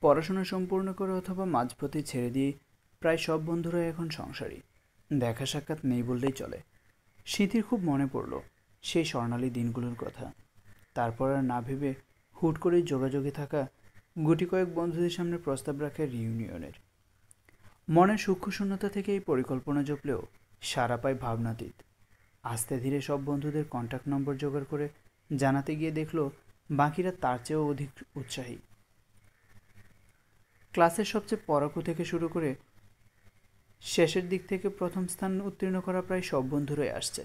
পড়াশোনা সম্পূর্ণ করে অথবা মাঝপথে ছেড়ে দিয়ে প্রায় সব বন্ধুরাই এখন সংসারী। দেখা সাক্ষাৎ নেই বললেই চলে। স্মৃতির খুব মনে পড়ল সেই স্বর্ণালী দিনগুলোর কথা। তারপর আর না ভেবে হুট করেই যোগাযোগে থাকা গুটি কয়েক বন্ধুদের সামনে প্রস্তাব রাখে রিইউনিয়নের। মনের সূক্ষ্ম শূন্যতা থেকে এই পরিকল্পনা জপলেও সারা পায় ভাবনাতীত। আস্তে ধীরে সব বন্ধুদের কন্ট্যাক্ট নম্বর জোগাড় করে জানাতে গিয়ে দেখলো বাকিরা তার চেয়েও অধিক উৎসাহী। ক্লাসের সবচেয়ে পড়াকু থেকে শুরু করে শেষের দিক থেকে প্রথম স্থান উত্তীর্ণ করা প্রায় সব বন্ধুরাই আসছে।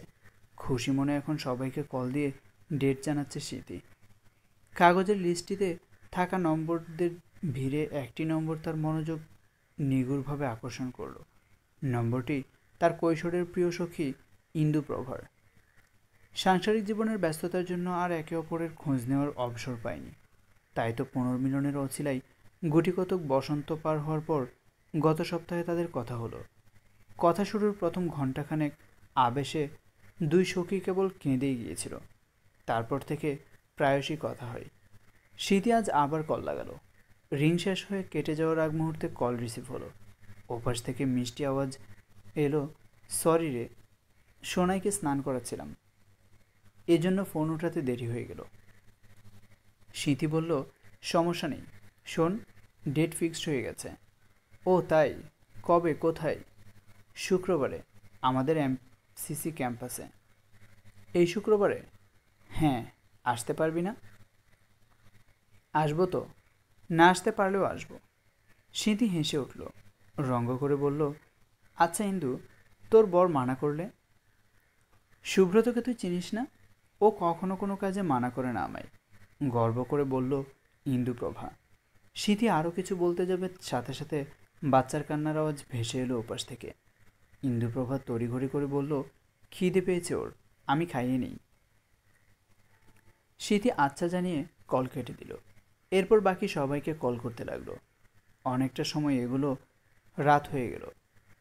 খুশি মনে এখন সবাইকে কল দিয়ে ডেট জানাচ্ছে স্মৃতি। কাগজের লিস্টটিতে থাকা নম্বরদের ভিড়ে একটি নম্বর তার মনোযোগ নিগুড়ভাবে আকর্ষণ করল। নম্বরটি তার কৈশোরের প্রিয় সখী ইন্দুপ্রভার। সাংসারিক জীবনের ব্যস্ততার জন্য আর একে অপরের খোঁজ নেওয়ার অবসর পায়নি। তাই তো পুনর্মিলনের অছিলাই গুটিকতক বসন্ত পার হওয়ার পর গত সপ্তাহে তাদের কথা হলো। কথা শুরুর প্রথম ঘণ্টাখানেক আবেশে দুই সখী কেবল কেঁদেই গিয়েছিল। তারপর থেকে প্রায়শই কথা হয়। স্মৃতি আজ আবার কল লাগালো। রিং শেষ হয়ে কেটে যাওয়ার আগ মুহূর্তে কল রিসিভ হলো। ওপাশ থেকে মিষ্টি আওয়াজ এলো, সরি রে, সোনাইকে স্নান করাচ্ছিলাম, এজন্য ফোন উঠাতে দেরি হয়ে গেল। স্মৃতি বলল, সমস্যা নেই, শোন, ডেট ফিক্সড হয়ে গেছে। ও তাই, কবে, কোথায়? শুক্রবারে, আমাদের এমসিসি ক্যাম্পাসে। এই শুক্রবারে? হ্যাঁ, আসতে পারবি না? আসবো তো, না আসতে পারলেও আসবো। স্মৃতি হেসে উঠল, রঙ্গ করে বলল, আচ্ছা ইন্দু, তোর বর মানা করলে? সুব্রতকে তুই চিনিস না? ও কখনো কোনো কাজে মানা করে না আমায়, গর্ব করে বলল ইন্দুপ্রভা। স্মৃতি আরও কিছু বলতে যাবে, সাথে সাথে বাচ্চার কান্নার আওয়াজ ভেসে এলো ওপাশ থেকে। ইন্দুপ্রভা তড়িঘড়ি করে বলল, খিদে পেয়েছে ওর, আমি খাইয়ে নেই। স্মৃতি আচ্ছা জানিয়ে কল কেটে দিল। এরপর বাকি সবাইকে কল করতে লাগলো। অনেকটা সময় এগুলো, রাত হয়ে গেল।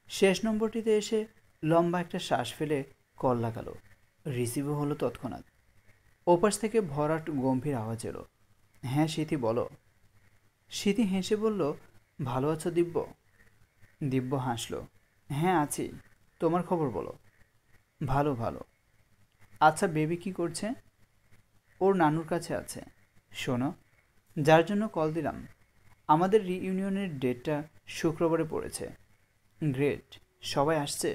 শেষ নম্বরটিতে এসে লম্বা একটা শ্বাস ফেলে কল লাগালো। রিসিভও হলো তৎক্ষণাৎ। ওপাশ থেকে ভরাট গম্ভীর আওয়াজ এলো, হ্যাঁ স্মৃতি বলো। স্মৃতি হেসে বলল, ভালো আছো দিব্য? দিব্য হাসল, হ্যাঁ আছি, তোমার খবর বলো। ভালো ভালো। আচ্ছা বেবি কি করছে? ওর নানুর কাছে আছে। শোনো, যার জন্য কল দিলাম, আমাদের রিইউনিয়নের ডেটটা শুক্রবারে পড়েছে। গ্রেট, সবাই আসছে?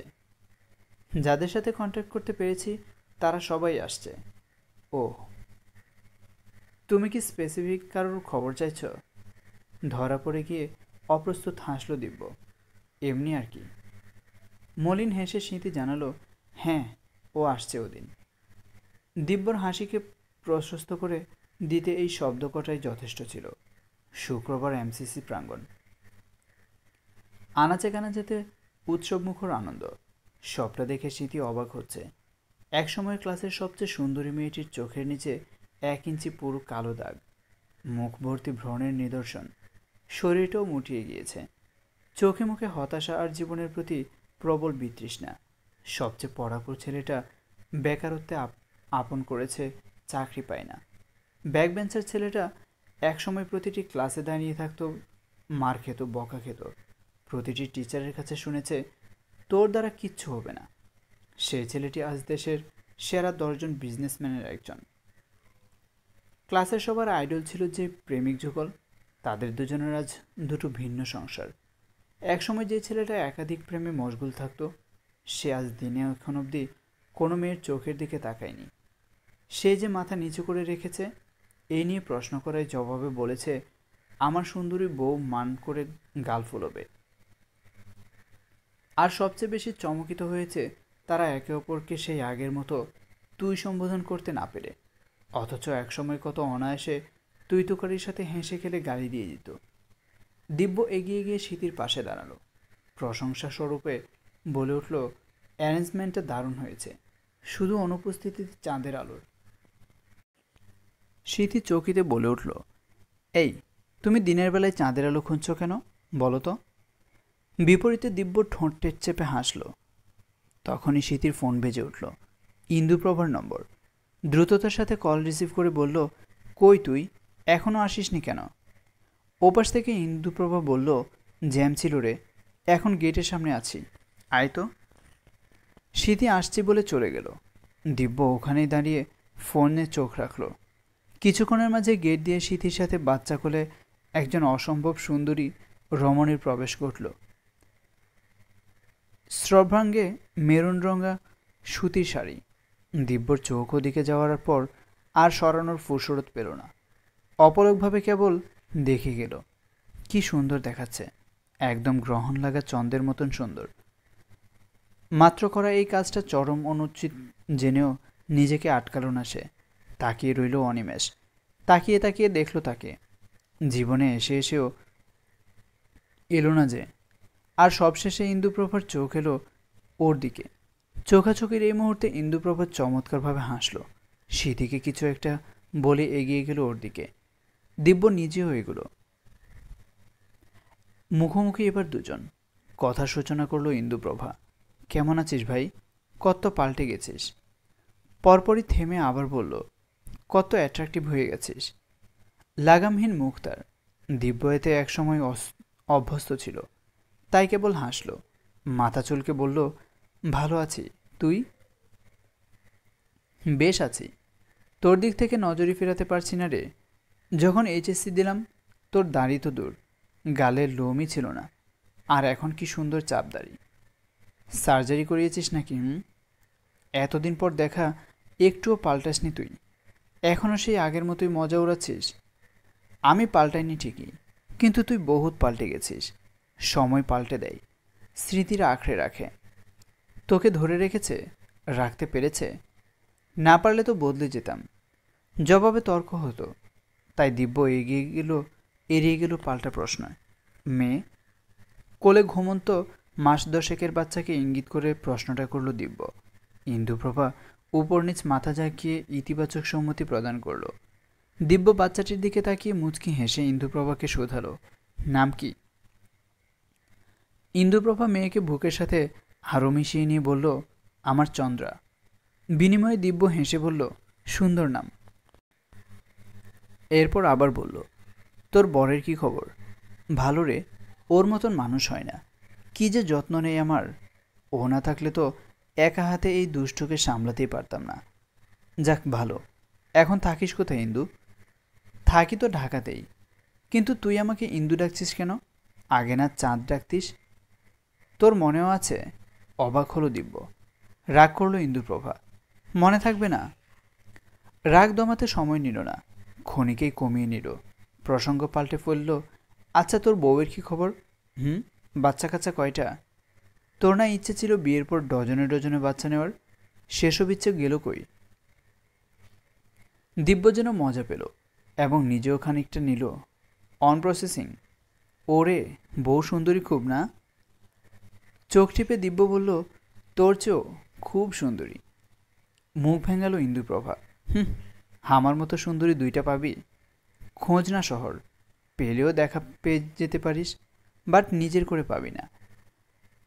যাদের সাথে কন্ট্যাক্ট করতে পেরেছি তারা সবাই আসছে। ও, তুমি কি স্পেসিফিক কারোর খবর চাইছ? ধরা পড়ে গিয়ে অপ্রস্তুত হাসল দিব্য, এমনি আর কি। মলিন হেসে স্মৃতি জানালো, হ্যাঁ, ও আসছে ওদিন। দিব্যর হাসিকে প্রশস্ত করে দিতে এই শব্দ কটাই যথেষ্ট ছিল। শুক্রবার এমসিসি প্রাঙ্গণ। আনাচে কানাচেতে উৎসবমুখর আনন্দ। সবটা দেখে স্মৃতি অবাক হচ্ছে। একসময়ের ক্লাসের সবচেয়ে সুন্দরী মেয়েটির চোখের নিচে 1 ইঞ্চি পুরো কালো দাগ, মুখ ভর্তি ব্রণের নিদর্শন, শরীরটাও মুটিয়ে গিয়েছে। চোখে মুখে হতাশা আর জীবনের প্রতি প্রবল বিতৃষ্ণা। সবচেয়ে পড়াকু ছেলেটা বেকারত্বে আপন করেছে, চাকরি পায় না। ব্যাকবেঞ্চার ছেলেটা একসময় প্রতিটি ক্লাসে দাঁড়িয়ে থাকতো, মার খেত, বকা খেত, প্রতিটি টিচারের কাছে শুনেছে তোর দ্বারা কিচ্ছু হবে না। সেই ছেলেটি আজ দেশের সেরা 10 জন বিজনেসম্যানের একজন। ক্লাসের সবার আইডল ছিল যে প্রেমিক যুগল, তাদের দুজনের আজ দুটো ভিন্ন সংসার। একসময় যে ছেলেটা একাধিক প্রেমে মশগুল থাকতো, সে আজ দিনে এখন অবধি কোনো মেয়ের চোখের দিকে তাকায়নি। সে যে মাথা নিচু করে রেখেছে, এই নিয়ে প্রশ্ন করায় জবাবে বলেছে, আমার সুন্দরী বউ মান করে গাল ফুলবে। আর সবচেয়ে বেশি চমকিত হয়েছে তারা একে অপরকে সেই আগের মতো তুই সম্বোধন করতে না পেরে। অথচ একসময় কত অনায়াসে তুই তোকারির সাথে হেসে খেলে গালি দিয়ে দিত। দিব্য এগিয়ে গিয়ে স্মৃতির পাশে দাঁড়ালো, প্রশংসা স্বরূপে বলে উঠল, অ্যারেঞ্জমেন্টটা দারুণ হয়েছে, শুধু অনুপস্থিতিতে চাঁদের আলোর। স্মৃতি চৌকিতে বলে উঠল, এই, তুমি দিনের বেলায় চাঁদের আলো খুঁজছ কেন বলো তো? বিপরীতে দিব্য ঠোঁট চেপে হাসল। তখনই স্মৃতির ফোন বেজে উঠল, ইন্দুপ্রভার নম্বর। দ্রুততার সাথে কল রিসিভ করে বলল, কই তুই, এখনও আসিসনি কেন? ওপাশ থেকে ইন্দুপ্রভা বলল, জ্যাম ছিল রে, এখন গেটের সামনে আছি, আয় তো। স্মৃতি আসছি বলে চলে গেল। দিব্য ওখানেই দাঁড়িয়ে ফোনে চোখ রাখল। কিছুক্ষণের মাঝে গেট দিয়ে স্মৃতির সাথে বাচ্চা কোলে একজন অসম্ভব সুন্দরী রমণীর প্রবেশ ঘটল। স্রভাঙ্গে মেরুন রঙা সুতির শাড়ি। দিব্যর চোখ ওদিকে যাওয়ার পর আর সরানোর ফুরসত পেল না। অপলকভাবে কেবল দেখে গেল। কি সুন্দর দেখাচ্ছে, একদম গ্রহণ লাগা চন্দ্রের মতন সুন্দর। মাত্র করা এই কাজটা চরম অনুচিত জেনেও নিজেকে আটকাল না সে। তাকিয়ে রইল অনিমেষ। তাকিয়ে তাকিয়ে দেখল তাকে। জীবনে এসে এসেও এলো না যে। আর সবশেষে ইন্দুপ্রভার চোখ এলো ওর দিকে। চোখাচোখির এই মুহূর্তে ইন্দুপ্রভা চমৎকারভাবে হাসল। স্মৃতিকে কিছু একটা বলে এগিয়ে গেল ওর দিকে। দিব্য নিজেও এগুলো। মুখোমুখি এবার দুজন। কথার সূচনা করলো ইন্দুপ্রভা। কেমন আছিস ভাই? কত পাল্টে গেছিস। পরপরই থেমে আবার বলল, কত অ্যাট্রাকটিভ হয়ে গেছিস। লাগামহীন মুখ তার। দিব্য এতে একসময় অভ্যস্ত ছিল, তাই কেবল হাসল। মাথা চুলকে বলল, ভালো আছি, তুই? বেশ আছি। তোর দিক থেকে নজরই ফেরাতে পারছি না রে। যখন এইচএসসি দিলাম তোর দাড়ি তো দূর, গালের লোমই ছিল না, আর এখন কি সুন্দর চাপ দাড়ি। সার্জারি করিয়েছিস নাকি? এতদিন পর দেখা, একটুও পাল্টাসনি তুই, এখনও সেই আগের মতোই মজা উড়াচ্ছিস। আমি পাল্টাইনি ঠিকই, কিন্তু তুই বহুত পাল্টে গেছিস। সময় পাল্টে দেয়, স্মৃতিরা আঁকড়ে রাখে। তোকে ধরে রেখেছে, রাখতে পেরেছে। না পারলে তো বদলে যেতাম। জবাবে তর্ক হতো, তাই দিব্য এড়িয়ে গেল পাল্টা প্রশ্ন। মেয়ে? কোলে ঘুমন্ত মাস দশেকের বাচ্চাকে ইঙ্গিত করে প্রশ্নটা করল দিব্য। ইন্দুপ্রভা উপর নিচ মাথা ঝাঁকিয়ে ইতিবাচক সম্মতি প্রদান করল। দিব্য বাচ্চাটির দিকে তাকিয়ে মুচকি হেসে ইন্দুপ্রভাকে শোধালো, নাম কি? ইন্দুপ্রভা মেয়েকে বুকের সাথে আরও মিশিয়ে নিয়ে বলল, আমার চন্দ্রা। বিনিময়ে দিব্য হেসে বলল, সুন্দর নাম। এরপর আবার বলল, তোর বরের কি খবর? ভালো রে, ওর মতন মানুষ হয় না। কি যে যত্ন নেই আমার। ও না থাকলে তো একা হাতে এই দুষ্টকে সামলাতেই পারতাম না। যাক ভালো। এখন থাকিস কোথায় ইন্দু? থাকি তো ঢাকাতেই। কিন্তু তুই আমাকে ইন্দু ডাকছিস কেন? আগে না চাঁদ ডাকতিস? তোর মনেও আছে? অবাক হলো দিব্য। রাগ করলো ইন্দুপ্রভা। মনে থাকবে না? রাগ দমাতে সময় নিল না, ক্ষণিকেই কমিয়ে নিল। প্রসঙ্গ পাল্টে ফেলল, আচ্ছা তোর বউয়ের কি খবর? বাচ্চা কাচ্চা কয়টা? তোর না ইচ্ছে ছিল বিয়ের পর ডজনে ডজনে বাচ্চা নেওয়ার? সেসব ইচ্ছে গেল কই? দিব্য যেন মজা পেল এবং নিজেও খানিকটা নিল। On processing. ওরে, বউ সুন্দরী খুব না? চোখ টিপে দিব্য বলল, তোর চেয়েও খুব সুন্দরী। মুখ ভেঙালো ইন্দুপ্রভা। আমার মতো সুন্দরী দুইটা পাবি? খোঁজ না শহর, পেলেও দেখা পেয়ে যেতে পারিস, বাট নিজের করে পাবি না।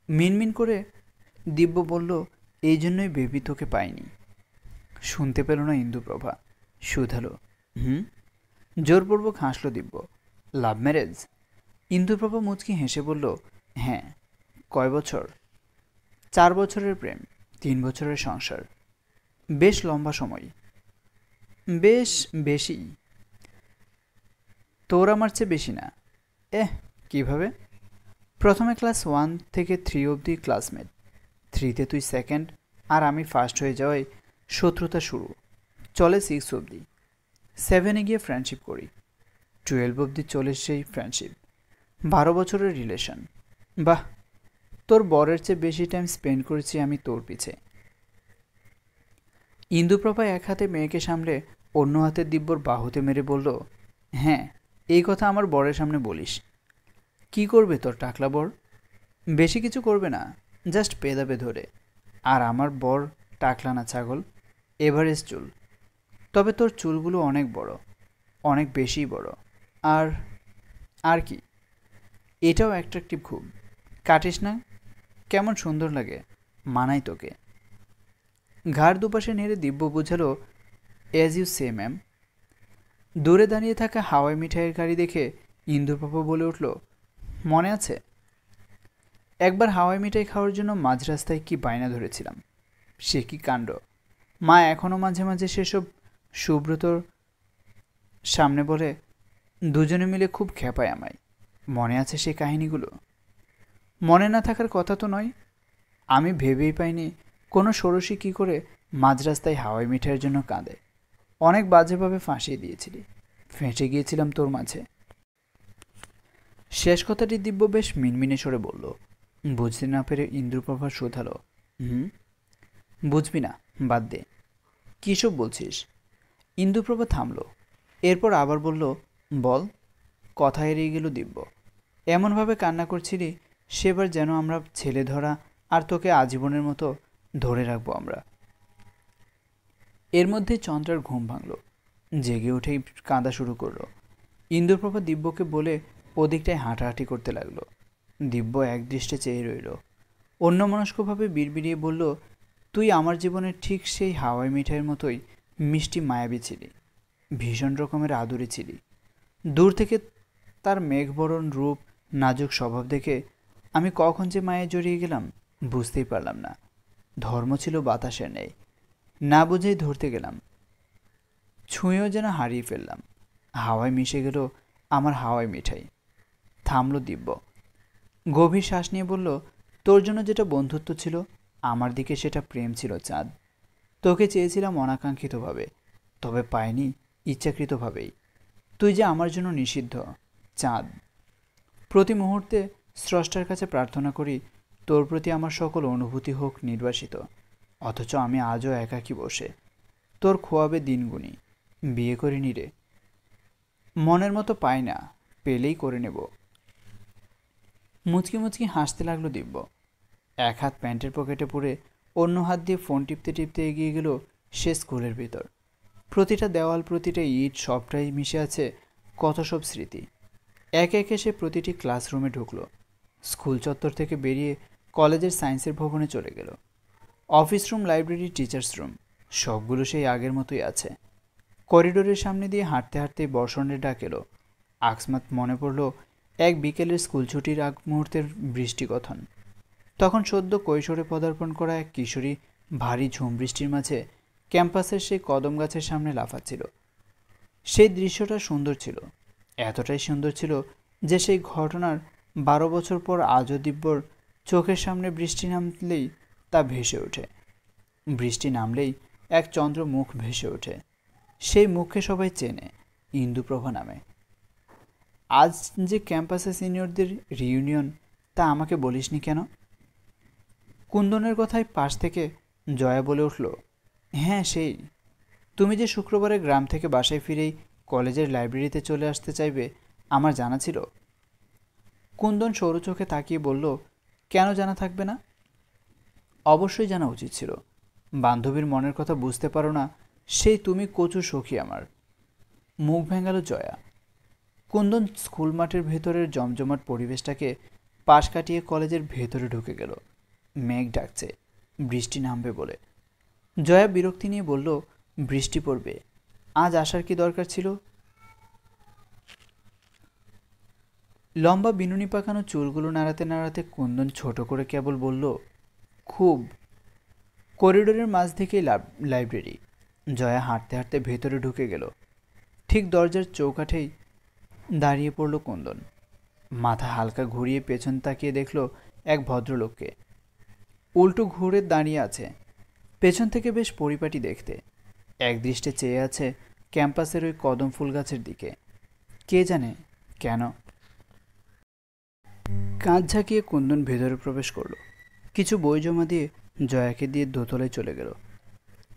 মিনমিন করে দিব্য বলল, এই জন্যই বেবি তোকে পাইনি। শুনতে পেল না ইন্দুপ্রভা, শুধালো, জোরপূর্বক হাসল দিব্য। Love marriage? ইন্দুপ্রভা মুচকি হেসে বলল, হ্যাঁ। কয় বছর? 4 বছরের প্রেম, 3 বছরের সংসার। বেশ লম্বা সময়। বেশ বেশি। তোর আমার চেয়ে বেশি না। কিভাবে? প্রথমে ক্লাস 1 থেকে 3 অবধি ক্লাসমেট। 3তে তুই সেকেন্ড আর আমি ফার্স্ট হয়ে যাওয়ায় শত্রুতা শুরু, চলে 6 অবধি। 7-এ গিয়ে ফ্রেন্ডশিপ করি। 12 অবধি চলে সেই ফ্রেন্ডশিপ। 12 বছরের রিলেশন। বাহ, তোর বরের চেয়ে বেশি টাইম স্পেন্ড করেছি আমি তোর পিছে। ইন্দুপ্রভা এক হাতে মেয়েকে সামলে অন্য হাতে দিব্যর বাহুতে মেরে বলল, হ্যাঁ, এই কথা আমার বরের সামনে বলিস। কি করবে তোর টাকলা বর? বেশি কিছু করবে না, জাস্ট পেদাবে ধরে। আর আমার বর টাকলা না ছাগল, এভারেস্ট চুল। তবে তোর চুলগুলো অনেক বড়, অনেক বেশি বড়। আর আর কি, এটাও অ্যাট্রাকটিভ খুব। কাটিস না? কেমন সুন্দর লাগে, মানাই তোকে। ঘাড় দুপাশে নেড়ে দিব্য বুঝালো, অ্যাজ ইউ সে ম্যাম। দূরে দাঁড়িয়ে থাকা হাওয়াই মিঠাইয়ের গাড়ি দেখে ইন্দুপ্রভা বলে উঠল, মনে আছে একবার হাওয়াই মিঠাই খাওয়ার জন্য মাঝ রাস্তায় কি বায়না ধরেছিলাম? সে কি কাণ্ড! মা এখনও মাঝে মাঝে সেসব সুব্রতর সামনে বলে, দুজনে মিলে খুব খেপায় আমায়। মনে আছে সেই কাহিনীগুলো? মনে না থাকার কথা তো নয়। আমি ভেবেই পাইনি কোনো ষোড়শী কী করে মাঝ রাস্তায় হাওয়াই মিঠাইয়ের জন্য কাঁদে। অনেক বাজেভাবে ফাঁসিয়ে দিয়েছিলি, ফেঁসে গিয়েছিলাম তোর মাঝে। শেষ কথাটি দিব্য বেশ মিনমিনে সরে বলল। বুঝতে না পেরে ইন্দ্রপ্রভা শোধালো, হুম, বুঝবি না, বাদ দে। কী সব বলছিস? ইন্দুপ্রভা থামল, এরপর আবার বলল, বল। কথা এড়িয়ে গেল দিব্য। এমনভাবে কান্না করছিলি সেবার যেন আমরা ছেলে ধরা আর তোকে আজীবনের মতো ধরে রাখবো আমরা। এর মধ্যে চন্দ্রার ঘুম ভাঙল, জেগে উঠেই কাঁদা শুরু করলো। ইন্দুপ্রভা দিব্যকে বলে ওদিকটায় হাঁটাহাঁটি করতে লাগলো। দিব্য একদৃষ্টে চেয়ে রইল। অন্যমনস্কভাবে বিড়বিড়িয়ে বলল, তুই আমার জীবনের ঠিক সেই হাওয়াই মিঠাইয়ের মতোই মিষ্টি মায়াবী ছিলি, ভীষণ রকমের আদুরে ছিলি। দূর থেকে তার মেঘবরণ রূপ, নাজুক স্বভাব দেখে আমি কখন যে মায়ে জড়িয়ে গেলাম বুঝতেই পারলাম না। ধর্ম ছিল বাতাসের নেই, না বুঝেই ধরতে গেলাম, ছুঁয়েও যেন হারিয়ে ফেললাম। হাওয়ায় মিশে গেল আমার হাওয়াই মিঠাই। থামল দিব্য, গভীর শ্বাস নিয়ে বলল, তোর জন্য যেটা বন্ধুত্ব ছিল আমার দিকে সেটা প্রেম ছিল চাঁদ। তোকে চেয়েছিলাম অনাকাঙ্ক্ষিতভাবে, তবে পাইনি ইচ্ছাকৃতভাবেই। তুই যে আমার জন্য নিষিদ্ধ চাঁদ। প্রতি মুহূর্তে স্রষ্টার কাছে প্রার্থনা করি তোর প্রতি আমার সকল অনুভূতি হোক নির্বাসিত, অথচ আমি আজও একাকী বসে তোর খোয়াবে দিন গুনি। বিয়ে করিনি রে, মনের মতো পাই না, পেলেই করে নেব। মুচকি মুচকি হাসতে লাগলো দিব্য। এক হাত প্যান্টের পকেটে পুরে অন্য হাত দিয়ে ফোন টিপতে টিপতে এগিয়ে গেল সে স্কুলের ভিতর। প্রতিটা দেওয়াল, প্রতিটা ইট, সবটাই মিশে আছে কত সব স্মৃতি। একে একে সে প্রতিটি ক্লাসরুমে ঢুকলো। স্কুল চত্বর থেকে বেরিয়ে কলেজের সায়েন্সের ভবনে চলে গেল। Office room, library, teachers room সবগুলো সেই আগের মতোই আছে। করিডোরের সামনে দিয়ে হাঁটতে হাঁটতে বর্ষণের ডাক এলো। আকস্মাৎ মনে পড়ল এক বিকেলের স্কুল ছুটির আগ মুহূর্তের বৃষ্টিকথন। তখন সদ্য কৈশোরে পদার্পণ করা এক কিশোরী ভারী ঝুম বৃষ্টির মাঝে ক্যাম্পাসের সেই কদম গাছের সামনে লাফাচ্ছিল। সেই দৃশ্যটা সুন্দর ছিল, এতটাই সুন্দর ছিল যে সেই ঘটনার 12 বছর পর আজও দিব্যর চোখের সামনে বৃষ্টি নামলেই তা ভেসে ওঠে। বৃষ্টি নামলেই এক চন্দ্র মুখ ভেসে ওঠে। সেই মুখকে সবাই চেনে ইন্দুপ্রভা নামে। আজ যে ক্যাম্পাসে সিনিয়রদের রিইউনিয়ন, তা আমাকে বলিসনি কেন? কুন্দনের কথায় পাশ থেকে জয়া বলে উঠল, হ্যাঁ সেই। তুমি যে শুক্রবারে গ্রাম থেকে বাসায় ফিরেই কলেজের লাইব্রেরিতে চলে আসতে চাইবে আমার জানা ছিল। কুন্দন সরু চোখে তাকিয়ে বলল, কেন জানা থাকবে না? অবশ্যই জানা উচিত ছিল। বান্ধবীর মনের কথা বুঝতে পারো না, সেই তুমি কচু সখী আমার। মুখ ভেঙালো জয়া। কুন্দন স্কুল মাঠের ভেতরের জমজমাট পরিবেশটাকে পাশ কাটিয়ে কলেজের ভেতরে ঢুকে গেল। মেঘ ডাকছে, বৃষ্টি নামবে বলে। জয়া বিরক্তি নিয়ে বলল, বৃষ্টি পড়বে, আজ আসার কি দরকার ছিল? লম্বা বিনুনি পাকানো চুলগুলো নাড়াতে নাড়াতে কুন্দন ছোট করে কেবল বলল, খুব। করিডোরের মাঝ থেকেই লাইব্রেরি। জয়া হাঁটতে হাঁটতে ভেতরে ঢুকে গেল। ঠিক দরজার চৌকাঠেই দাঁড়িয়ে পড়ল কুন্দন। মাথা হালকা ঘুরিয়ে পেছন তাকিয়ে দেখল এক ভদ্রলোককে। উল্টো ঘুরে দাঁড়িয়ে আছে, পেছন থেকে বেশ পরিপাটি দেখতে। একদৃষ্টে চেয়ে আছে ক্যাম্পাসের ওই কদম ফুল গাছের দিকে। কে জানে কেন? কাঁধ ঝাঁকিয়ে কুন্দন ভেতরে প্রবেশ করলো। কিছু বই জমা দিয়ে জয়াকে দিয়ে দোতলায় চলে গেল।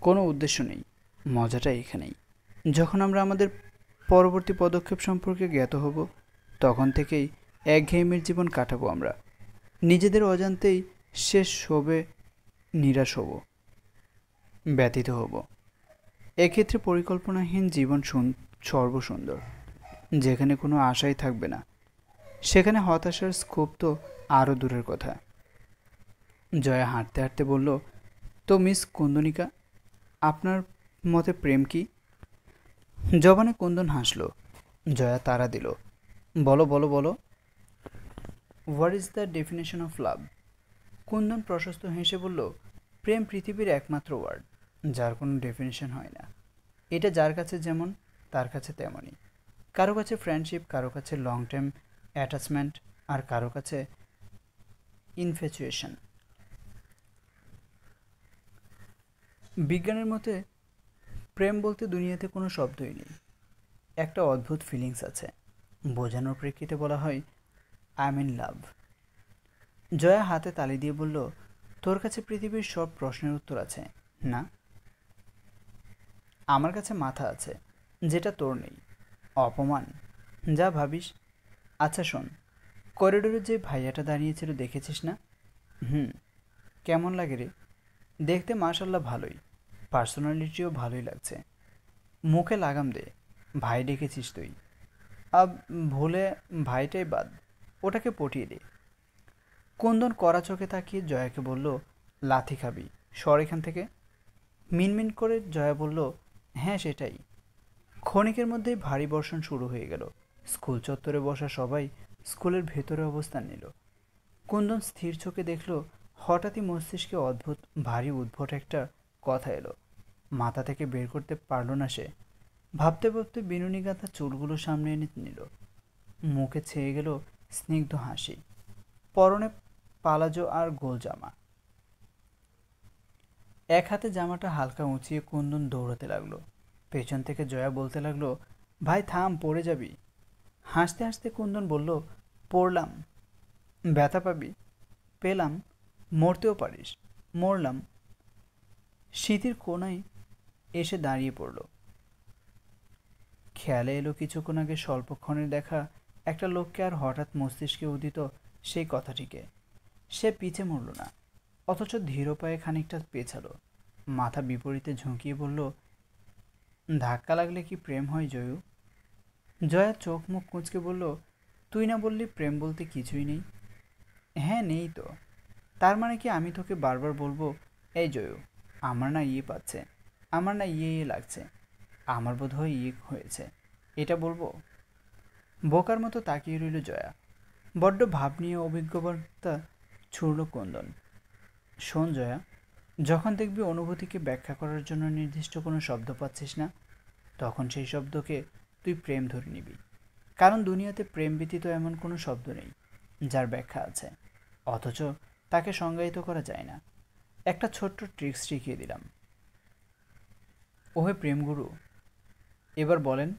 কোনো উদ্দেশ্য নেই, মজাটা এখানেই। যখন আমরা আমাদের পরবর্তী পদক্ষেপ সম্পর্কে জ্ঞাত হব, তখন থেকেই একঘেয়েমির জীবন কাটাবো আমরা। নিজেদের অজান্তেই শেষ হবে, নিরাশ হব, ব্যথিত হব। এক্ষেত্রে পরিকল্পনাহীন জীবন সর্বসুন্দর। যেখানে কোনো আশাই থাকবে না, সেখানে হতাশার স্কোপ তো আরও দূরের কথা। জয়া হাঁটতে হাঁটতে বলল, তো মিস কুন্দনিকা, আপনার মতে প্রেম কি? জবানে কুন্দন হাসল। জয়া তাড়া দিল, বলো বলো বলো। What is the definition of love? Kundan প্রশস্ত হেসে বলল, প্রেম পৃথিবীর একমাত্র ওয়ার্ড, যার কোনো ডেফিনেশন হয় না। এটা যার কাছে যেমন, তার কাছে তেমনই। কারো কাছে ফ্রেন্ডশিপ, কারো কাছে লং টার্ম অ্যাটাচমেন্ট, আর কারো কাছে ইনফ্যাচুয়েশন। বিজ্ঞানের মতে প্রেম বলতে দুনিয়াতে কোনো শব্দই নেই, একটা অদ্ভুত ফিলিংস আছে। বোঝানোর প্রেক্ষিতে বলা হয় I am in love. Jaya হাতে তালি দিয়ে বলল, তোর কাছে পৃথিবীর সব প্রশ্নের উত্তর আছে না? আমার কাছে মাথা আছে, যেটা তোর নেই। অপমান, যা ভাবিস। আচ্ছা শোন, করিডোরে যে ভাইয়াটা দাঁড়িয়েছিল দেখেছিস না? হুম। কেমন লাগে রে? দেখতে মাশাল্লাহ ভালোই, পার্সোনালিটিও ভালোই লাগছে। মুখে লাগাম দে, ভাই ডেকেছিস তুই। আব ভুলে ভাইটাই বাদ, ওটাকে পটিয়ে দে। কুন্দন কড়া চোখে তাকিয়ে জয়াকে বলল, লাথি খাবি, সর এখান থেকে। মিনমিন করে জয়া বলল, হ্যাঁ সেটাই। ক্ষণিকের মধ্যেই ভারী বর্ষণ শুরু হয়ে গেল। স্কুল চত্বরে বসা সবাই স্কুলের ভেতরে অবস্থান নিল। কুন্দন স্থির চোখে দেখল, হঠাৎই মস্তিষ্কে অদ্ভুত ভারী উদ্ভট একটা কথা এলো। মাথা থেকে বের করতে পারল না সে। ভাবতে ভাবতে বিনুনি গাঁথা চুলগুলো সামনে এনে নিল। মুখে ছেয়ে গেল স্নিগ্ধ হাসি। পরনে পালাজো আর গোল জামা। এক হাতে জামাটা হালকা উঁচিয়ে কুন্দন দৌড়াতে লাগলো। পেছন থেকে জয়া বলতে লাগলো, ভাই থাম, পড়ে যাবি। হাসতে হাসতে কুন্দন বলল, পড়লাম। ব্যথা পাবি? পেলাম। মরতেও পারিস। মরলাম। স্মৃতির কোনায় এসে দাঁড়িয়ে পড়ল। খেয়ালে এলো কিছুক্ষণ আগে স্বল্পক্ষণের দেখা একটা লোককে, আর হঠাৎ মস্তিষ্কে উদিত সেই কথাটিকে। সে পিছে মরল না, অথচ ধীর পায়ে খানিকটা পেছালো। মাথা বিপরীতে ঝুঁকিয়ে বলল, ধাক্কা লাগলে কি প্রেম হয় জয়ু? জয়া চোখ মুখ কুঁচকে বলল, তুই না বললি প্রেম বলতে কিছুই নেই? হ্যাঁ নেই তো। তার মানে কি আমি তোকে বারবার বলবো, এই জয়ু, আমার না ইয়ে পাচ্ছে, আমার না ইয়ে ইয়ে লাগছে, আমার বোধ হয় ইয়ে হয়েছে, এটা বলবো? বোকার মতো তাকিয়ে রইল জয়া। বড্ড ভাব নিয়ে অভিজ্ঞতা ছুড়ল কুন্দন। শোন জয়া, যখন দেখবি অনুভূতিকে ব্যাখ্যা করার জন্য নির্দিষ্ট কোনো শব্দ পাচ্ছিস না, তখন সেই শব্দকে তুই প্রেম ধরে নিবি। কারণ দুনিয়াতে প্রেম ব্যতীত এমন কোনো শব্দ নেই যার ব্যাখ্যা আছে, অথচ তাকে সংজ্ঞায়িত করা যায় না। একটা ছোট্ট ট্রিক্স শিখিয়ে দিলাম। ওহে প্রেমগুরু, এবার বলেন,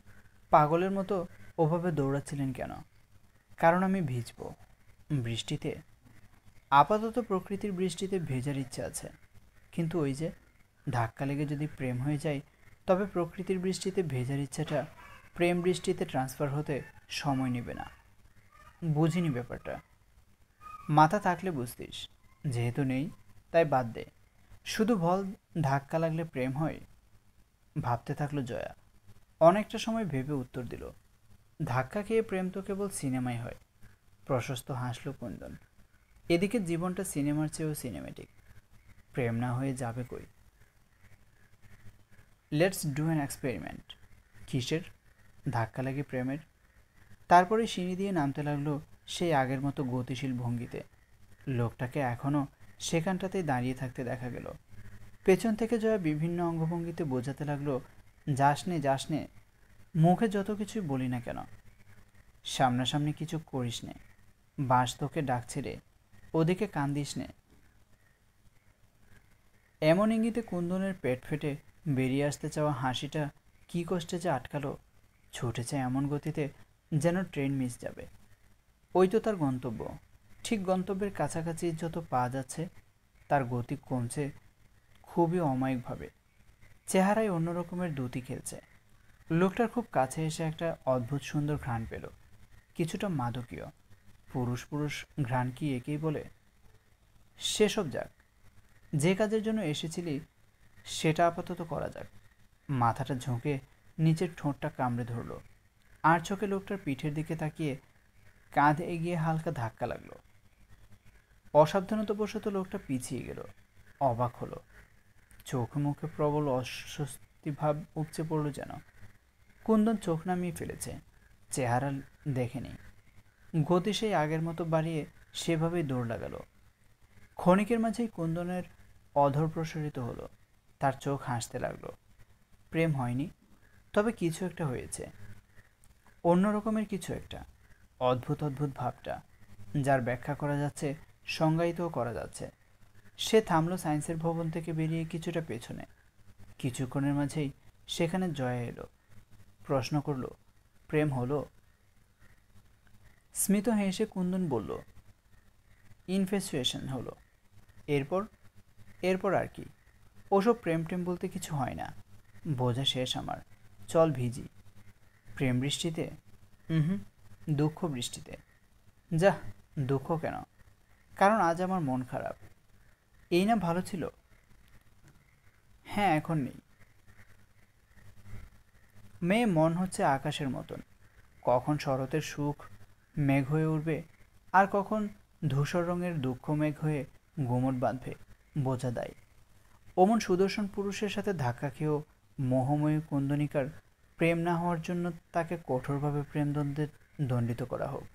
পাগলের মতো ওভাবে দৌড়াচ্ছিলেন কেন? কারণ আমি ভিজব বৃষ্টিতে। আপাতত প্রকৃতির বৃষ্টিতে ভেজার ইচ্ছে আছে, কিন্তু ওই যে ধাক্কা লেগে যদি প্রেম হয়ে যায়, তবে প্রকৃতির বৃষ্টিতে ভেজার ইচ্ছাটা প্রেম বৃষ্টিতে ট্রান্সফার হতে সময় নেবে না। বুঝিনি ব্যাপারটা। মাথা থাকলে বুঝতিস, যেহেতু নেই তাই বাদ দে। শুধু বল, ধাক্কা লাগলে প্রেম হয়? ভাবতে থাকলো জয়া। অনেকটা সময় ভেবে উত্তর দিল, ধাক্কা খেয়ে প্রেম তো কেবল সিনেমায় হয়। প্রশস্ত হাসল কুন্দন। এদিকে জীবনটা সিনেমার চেয়েও সিনেমেটিক। প্রেম না হয়ে যাবে কই? Let's do an experiment. কিসের? ধাক্কা লাগে প্রেমের। তারপরে সিঁড়ি দিয়ে নামতে লাগলো সেই আগের মতো গতিশীল ভঙ্গিতে। লোকটাকে এখনও সেখানটাতেই দাঁড়িয়ে থাকতে দেখা গেল। পেছন থেকে জয়া বিভিন্ন অঙ্গভঙ্গিতে বোঝাতে লাগলো, যাস নে যাস নে, মুখে যত কিছুই বলি না কেন, সামনাসামনি কিছু করিস নে, বাঁশ তোকে ডাকছে রে, ওদিকে কান্দিস নে। এমন ইঙ্গিতে কুন্দনের পেট ফেটে বেরিয়ে আসতে চাওয়া হাসিটা কী কষ্টে যে আটকালো। ছুটেছে এমন গতিতে যেন ট্রেন মিস যাবে। ওই তো তার গন্তব্য। ঠিক গন্তব্যের কাছাকাছি যত পা যাচ্ছে, তার গতি কমছে খুবই অমায়িকভাবে। চেহারায় অন্য রকমের দ্যুতি খেলছে। লোকটার খুব কাছে এসে একটা অদ্ভুত সুন্দর ঘ্রাণ পেল, কিছুটা মাদকীয়। পুরুষ পুরুষ ঘ্রাণ কি একেই বলে? সেসব যাক, যে কাজের জন্য এসেছিলি সেটা আপাতত করা যাক। মাথাটা ঝুঁকে নিচের ঠোঁটটা কামড়ে ধরল। আর চোখে লোকটার পিঠের দিকে তাকিয়ে কাঁধে এগিয়ে হালকা ধাক্কা লাগলো। অসাবধানতাবশত লোকটা পিছিয়ে গেল। অবাক হলো, চোখে মুখে প্রবল অস্বস্তি ভাব উপচে পড়ল যেন। কুন্দন চোখ নামিয়ে ফেলেছে, চেহারা দেখেনি। গতি সেই আগের মতো বাড়িয়ে সেভাবেই দৌড় লাগালো। ক্ষণিকের মাঝেই কুন্দনের অধর প্রসারিত হলো, তার চোখ হাসতে লাগলো। প্রেম হয়নি, তবে কিছু একটা হয়েছে, অন্য রকমের কিছু একটা, অদ্ভুত অদ্ভুত ভাবটা, যার ব্যাখ্যা করা যাচ্ছে, সংজ্ঞায়িতও করা যাচ্ছে। সে থামলো সায়েন্সের ভবন থেকে বেরিয়ে কিছুটা পেছনে। কিছুক্ষণের মাঝেই সেখানে জয়া এলো। প্রশ্ন করলো, প্রেম হলো? স্মিত হেসে কুন্দন বলল, ইনফ্যাচুয়েশন হলো। এরপর? এরপর আর কি, ওসব প্রেম টেম বলতে কিছু হয় না। বোঝা শেষ আমার, চল ভিজি। প্রেম বৃষ্টিতে? হুম, দুঃখ বৃষ্টিতে। যাহ, দুঃখ কেন? কারণ আজ আমার মন খারাপ। এই না ভালো ছিল? হ্যাঁ, এখন নেই। মেয়ে মন হচ্ছে আকাশের মতন, কখন শরতের সুখ মেঘ হয়ে উঠবে, আর কখন ধূসর রঙের দুঃখ মেঘ হয়ে গুমট বাঁধবে, বোঝা দায়। অমন সুদর্শন পুরুষের সাথে ধাক্কা খেয়েও মোহময়ী কুন্দনিকার প্রেম না হওয়ার জন্য তাকে কঠোরভাবে প্রেমদ্বন্দ্বে দণ্ডিত করা হোক।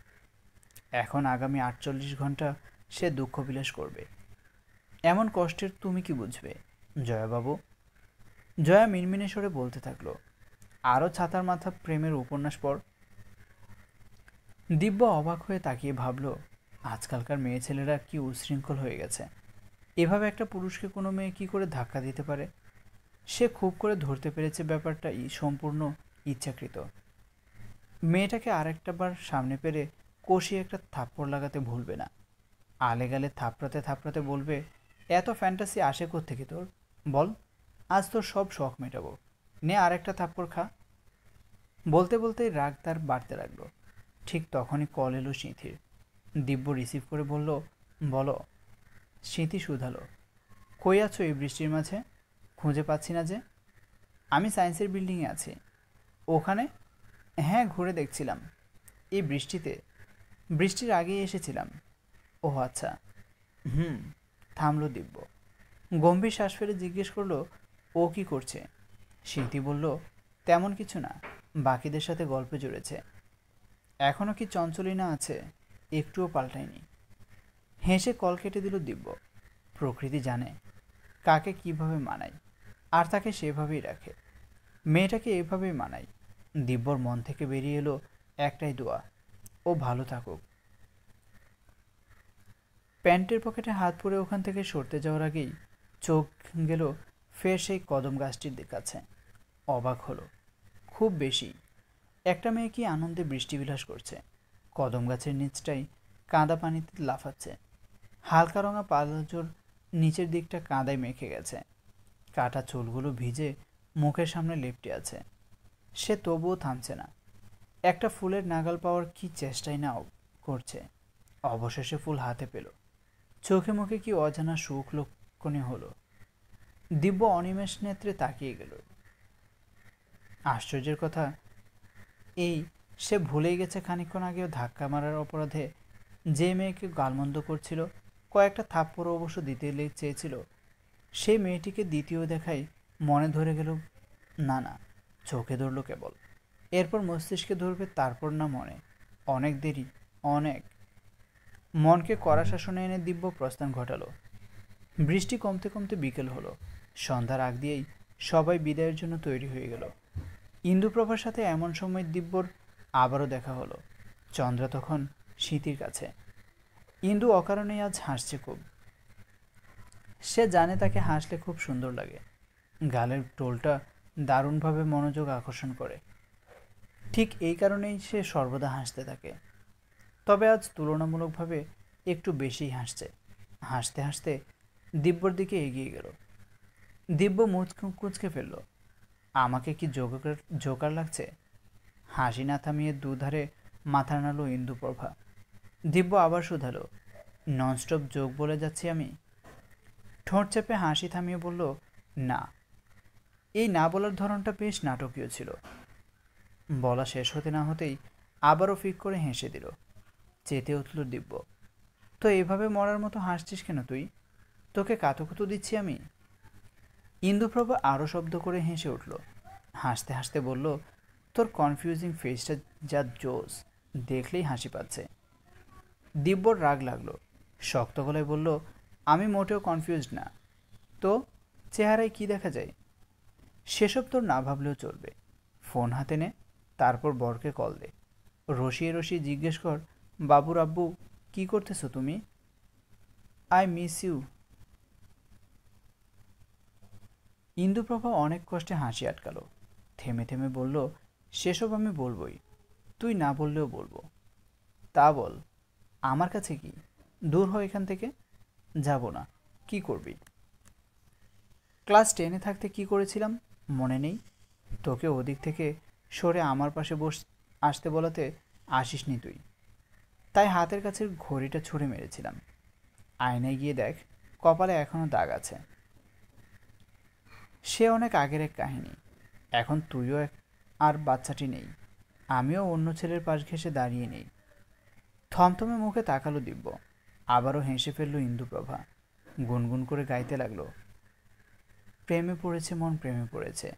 এখন আগামী ৪৮ ঘন্টা সে দুঃখ বিলাস করবে। এমন কষ্টের তুমি কি বুঝবে জয়াবাবু? জয়া মিনমিনে স্বরে বলতে থাকলো, আরও ছাতার মাথা প্রেমের উপন্যাস পড়। দিব্য অবাক হয়ে তাকিয়ে ভাবল, আজকালকার মেয়ে ছেলেরা কি উচ্ছৃঙ্খল হয়ে গেছে। এভাবে একটা পুরুষকে কোনো মেয়ে কি করে ধাক্কা দিতে পারে? সে খুব করে ধরতে পেরেছে ব্যাপারটা সম্পূর্ণ ইচ্ছাকৃত। মেয়েটাকে আরেকটা বার সামনে পেরে কষিয়ে একটা থাপ্পড় লাগাতে ভুলবে না। আলেগালে থাপড়াতে থাপড়াতে বলবে, এত ফ্যান্টাসি আসে কোত্থেকে তোর? বল, আজ তোর সব শখ মেটাবো, নে আরেকটা থাপ্পড় খা। বলতে বলতেই রাগ তার বাড়তে লাগলো। ঠিক তখনই কল এলো সিঁথির। দিব্য রিসিভ করে বলল, বলো। সিঁথি শুধালো, কই আছো এই বৃষ্টির মাঝে? খুঁজে পাচ্ছি না যে। আমি সায়েন্সের বিল্ডিংয়ে আছি। ওখানে? হ্যাঁ, ঘুরে দেখছিলাম। এই বৃষ্টিতে? বৃষ্টির আগেই এসেছিলাম। ও আচ্ছা। হুম। থামলো দিব্য। গম্ভীর শ্বাস ফেলে জিজ্ঞেস করলো, ও কি করছে? সিঁথি বলল, তেমন কিছু না, বাকিদের সাথে গল্পে জুড়েছে। এখনও কি চঞ্চলিনা আছে? একটুও পাল্টায়নি। হেসে কল কেটে দিল দিব্য। প্রকৃতি জানে কাকে কিভাবে মানায়, আর তাকে সেভাবেই রাখে। মেয়েটাকে এভাবেই মানায়। দিব্যর মন থেকে বেরিয়ে এলো একটাই দোয়া, ও ভালো থাকুক। প্যান্টের পকেটে হাত পুরে ওখান থেকে সরতে যাওয়ার আগেই চোখ গেল ফের সেই কদম গাছটির কাছে। অবাক হলো, খুব বেশি। একটা মেয়ে কি আনন্দে বৃষ্টিবিলাস করছে, কদম গাছের নিচটাই কাদা পানিতে লাফাচ্ছে। হালকা রঙা পালজোর নিচের দিকটা কাদায় মেখে গেছে, কাটা চুলগুলো ভিজে মুখের সামনে লেপ্টে আছে। সে তবুও থামছে না, একটা ফুলের নাগাল পাওয়ার কি চেষ্টাই না করছে। অবশেষে ফুল হাতে পেল, চোখে মুখে কি অজানা সুখ লক্ষণে হলো। দিব্য অনিমেষ নেত্রে তাকিয়ে গেল। আশ্চর্যের কথা এই, সে ভুলেই গেছে খানিকক্ষণ আগেও ধাক্কা মারার অপরাধে যে মেয়েকে গালমন্দ করছিল, কয়েকটা থাপ্পড় অবশ্য দিতে চেয়েছিল, সেই মেয়েটিকে দ্বিতীয় দেখায় মনে ধরে গেল। না না, চোখে ধরল কেবল, এরপর মস্তিষ্কে ধরবে, তারপর না মনে। অনেক দেরি, অনেক। মনকে কড়া শাসনে এনে দিব্য প্রস্থান ঘটালো। বৃষ্টি কমতে কমতে বিকেল হলো। সন্ধ্যার আগ দিয়েই সবাই বিদায়ের জন্য তৈরি হয়ে গেল। ইন্দুপ্রভার সাথে এমন সময় দিব্যর আবারও দেখা হলো। চন্দ্রা তখন স্মৃতির কাছে। ইন্দু অকারণেই আজ হাসছে খুব। সে জানে তাকে হাসলে খুব সুন্দর লাগে, গালের টোলটা দারুণভাবে মনোযোগ আকর্ষণ করে। ঠিক এই কারণেই সে সর্বদা হাসতে থাকে। তবে আজ তুলনামূলকভাবে একটু বেশিই হাসছে। হাসতে হাসতে দিব্যর দিকে এগিয়ে গেল। দিব্য মুখ কুঁচকে ফেলল। আমাকে কি জোকার লাগছে? হাসি না থামিয়ে দুধারে মাথা নাড়ল ইন্দুপ্রভা। দিব্য আবার শুধালো, ননস্টপ জোক বলে যাচ্ছি আমি? ঠোঁট চেপে হাসি থামিয়ে বলল, না। এই না বলার ধরনটা বেশ নাটকীয় ছিল। বলা শেষ হতে না হতেই আবারও ফিক করে হেসে দিল। চেতে উঠল দিব্য। তো এভাবে মরার মতো হাসছিস কেন তুই? তোকে কাতুকুতু দিচ্ছি আমি? ইন্দুপ্রভা আরও শব্দ করে হেসে উঠল। হাসতে হাসতে বলল, তোর কনফিউজিং ফেসটা যা জোস, দেখলেই হাসি পাচ্ছে। দিব্যর রাগ লাগলো, শক্ত গলায় বলল, আমি মোটেও কনফিউজড না। তো চেহারায় কি দেখা যায়? সেসব তোর না ভাবলেও চলবে। ফোন হাতে নে, তারপর বরকে কল দে। রসিয়ে রসিয়ে জিজ্ঞেস কর, বাবুর আব্বু কি করতেছো তুমি? I miss you. ইন্দুপ্রভা অনেক কষ্টে হাসি আটকালো, থেমে থেমে বলল, সেসব আমি বলবই, তুই না বললেও বলবো। তা বল, আমার কাছে কি? দূর হ এখান থেকে। যাব না। কি করবি? ক্লাস 10-এ থাকতে কি করেছিলাম মনে নেই? তোকে ওদিক থেকে সরে আমার পাশে আসতে বলাতে আসিসনি তুই, তাই হাতের কাছের ঘড়িটা ছুঁড়ে মেরেছিলাম। আয়নায় গিয়ে দেখ, কপালে এখনো দাগ আছে। সে অনেক আগের এক কাহিনী। এখন তুইও আর বাচ্চাটি নেই, আমিও অন্য ছেলের পাশ ঘেঁষে দাঁড়িয়ে নেই। থমথমে মুখে তাকালো দিব্য, আবারও হেসে ফেলল ইন্দুপ্রভা, গুনগুন করে গাইতে লাগলো, প্রেমে পড়েছে মন, প্রেমে পড়েছে,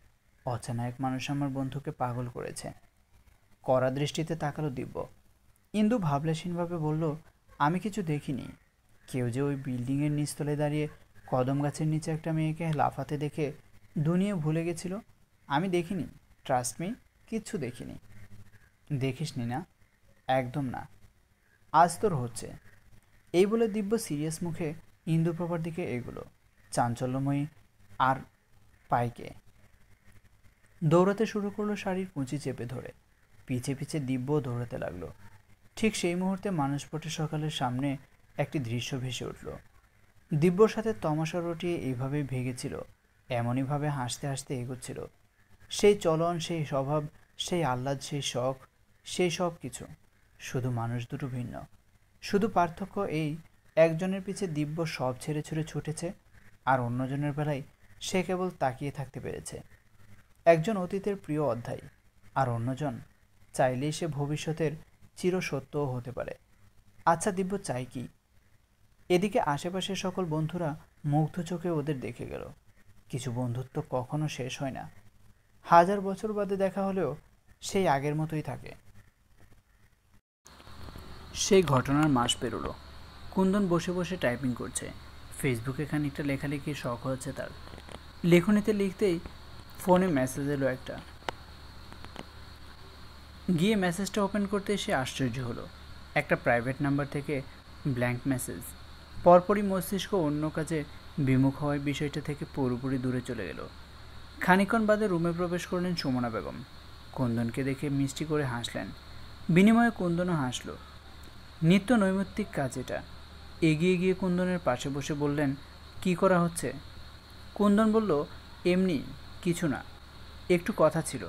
অচেনা এক মানুষ আমার বন্ধুকে পাগল করেছে। কড়া দৃষ্টিতে তাকালো দিব্য। ইন্দু ভাবলেশীনভাবে বলল, আমি কিছু দেখিনি। কেউ যে ওই বিল্ডিংয়ের নিচতলায় দাঁড়িয়ে কদম গাছের নিচে একটা মেয়েকে লাফাতে দেখে দুনিয়া ভুলে গেছিল, আমি দেখিনি। ট্রাস্ট মি, কিচ্ছু দেখিনি। দেখিসনি না? একদম না। আজ তোর হচ্ছে। এই বলে দিব্য সিরিয়াস মুখে ইন্দুপ্রভার দিকে এগুলো, চাঞ্চল্যময়ী আর পাইকে। দৌড়াতে শুরু করলো শাড়ির কুঁচি চেপে ধরে, পিছে পিছে দিব্য দৌড়াতে লাগলো। ঠিক সেই মুহূর্তে মানুষপটে সকালের সামনে একটি দৃশ্য ভেসে উঠল। দিব্যর সাথে তমাশা রটিয়ে এইভাবেই ভেগেছিল, এমনইভাবে হাসতে হাসতে এগোচ্ছিল। সেই চলন, সেই স্বভাব, সেই আহ্লাদ, সেই শখ, সেই সব কিছু। শুধু মানুষ দুটো ভিন্ন। শুধু পার্থক্য এই, একজনের পিছে দিব্য সব ছেড়ে ছুড়ে ছুটেছে, আর অন্যজনের বেলায় সে কেবল তাকিয়ে থাকতে পেরেছে। একজন অতীতের প্রিয় অধ্যায়, আর অন্যজন চাইলেই সে ভবিষ্যতের চিরসত্যও হতে পারে। আচ্ছা দিব্য চাই কি? এদিকে আশেপাশের সকল বন্ধুরা মুগ্ধ চোখে ওদের দেখে গেল। কিছু বন্ধুত্ব কখনো শেষ হয় না, 1000 বছর বাদে দেখা হলেও সেই আগের মতোই থাকে। সেই ঘটনার মাস পেরোলো। কুন্দন বসে বসে টাইপিং করছে, ফেসবুকে খানিকটা লেখালেখির শখ হচ্ছে তার। লেখনীতে লিখতেই ফোনে মেসেজ এলো একটা। গিয়ে মেসেজটা ওপেন করতে সে আশ্চর্য হলো, একটা প্রাইভেট নাম্বার থেকে ব্ল্যাঙ্ক মেসেজ। পরপরই মস্তিষ্ক অন্য কাজে বিমুখ হওয়ার বিষয়টা থেকে পুরোপুরি দূরে চলে গেল। খানিকক্ষণ বাদে রুমে প্রবেশ করলেন সুমনা বেগম। কুন্দনকে দেখে মিষ্টি করে হাসলেন, বিনিময়ে কুন্দনও হাসল। নিত্য নৈমিত্তিক কাজ এটা। এগিয়ে গিয়ে কুন্দনের পাশে বসে বললেন, কি করা হচ্ছে? কুন্দন বলল, এমনি কিছু না, একটু কথা ছিল।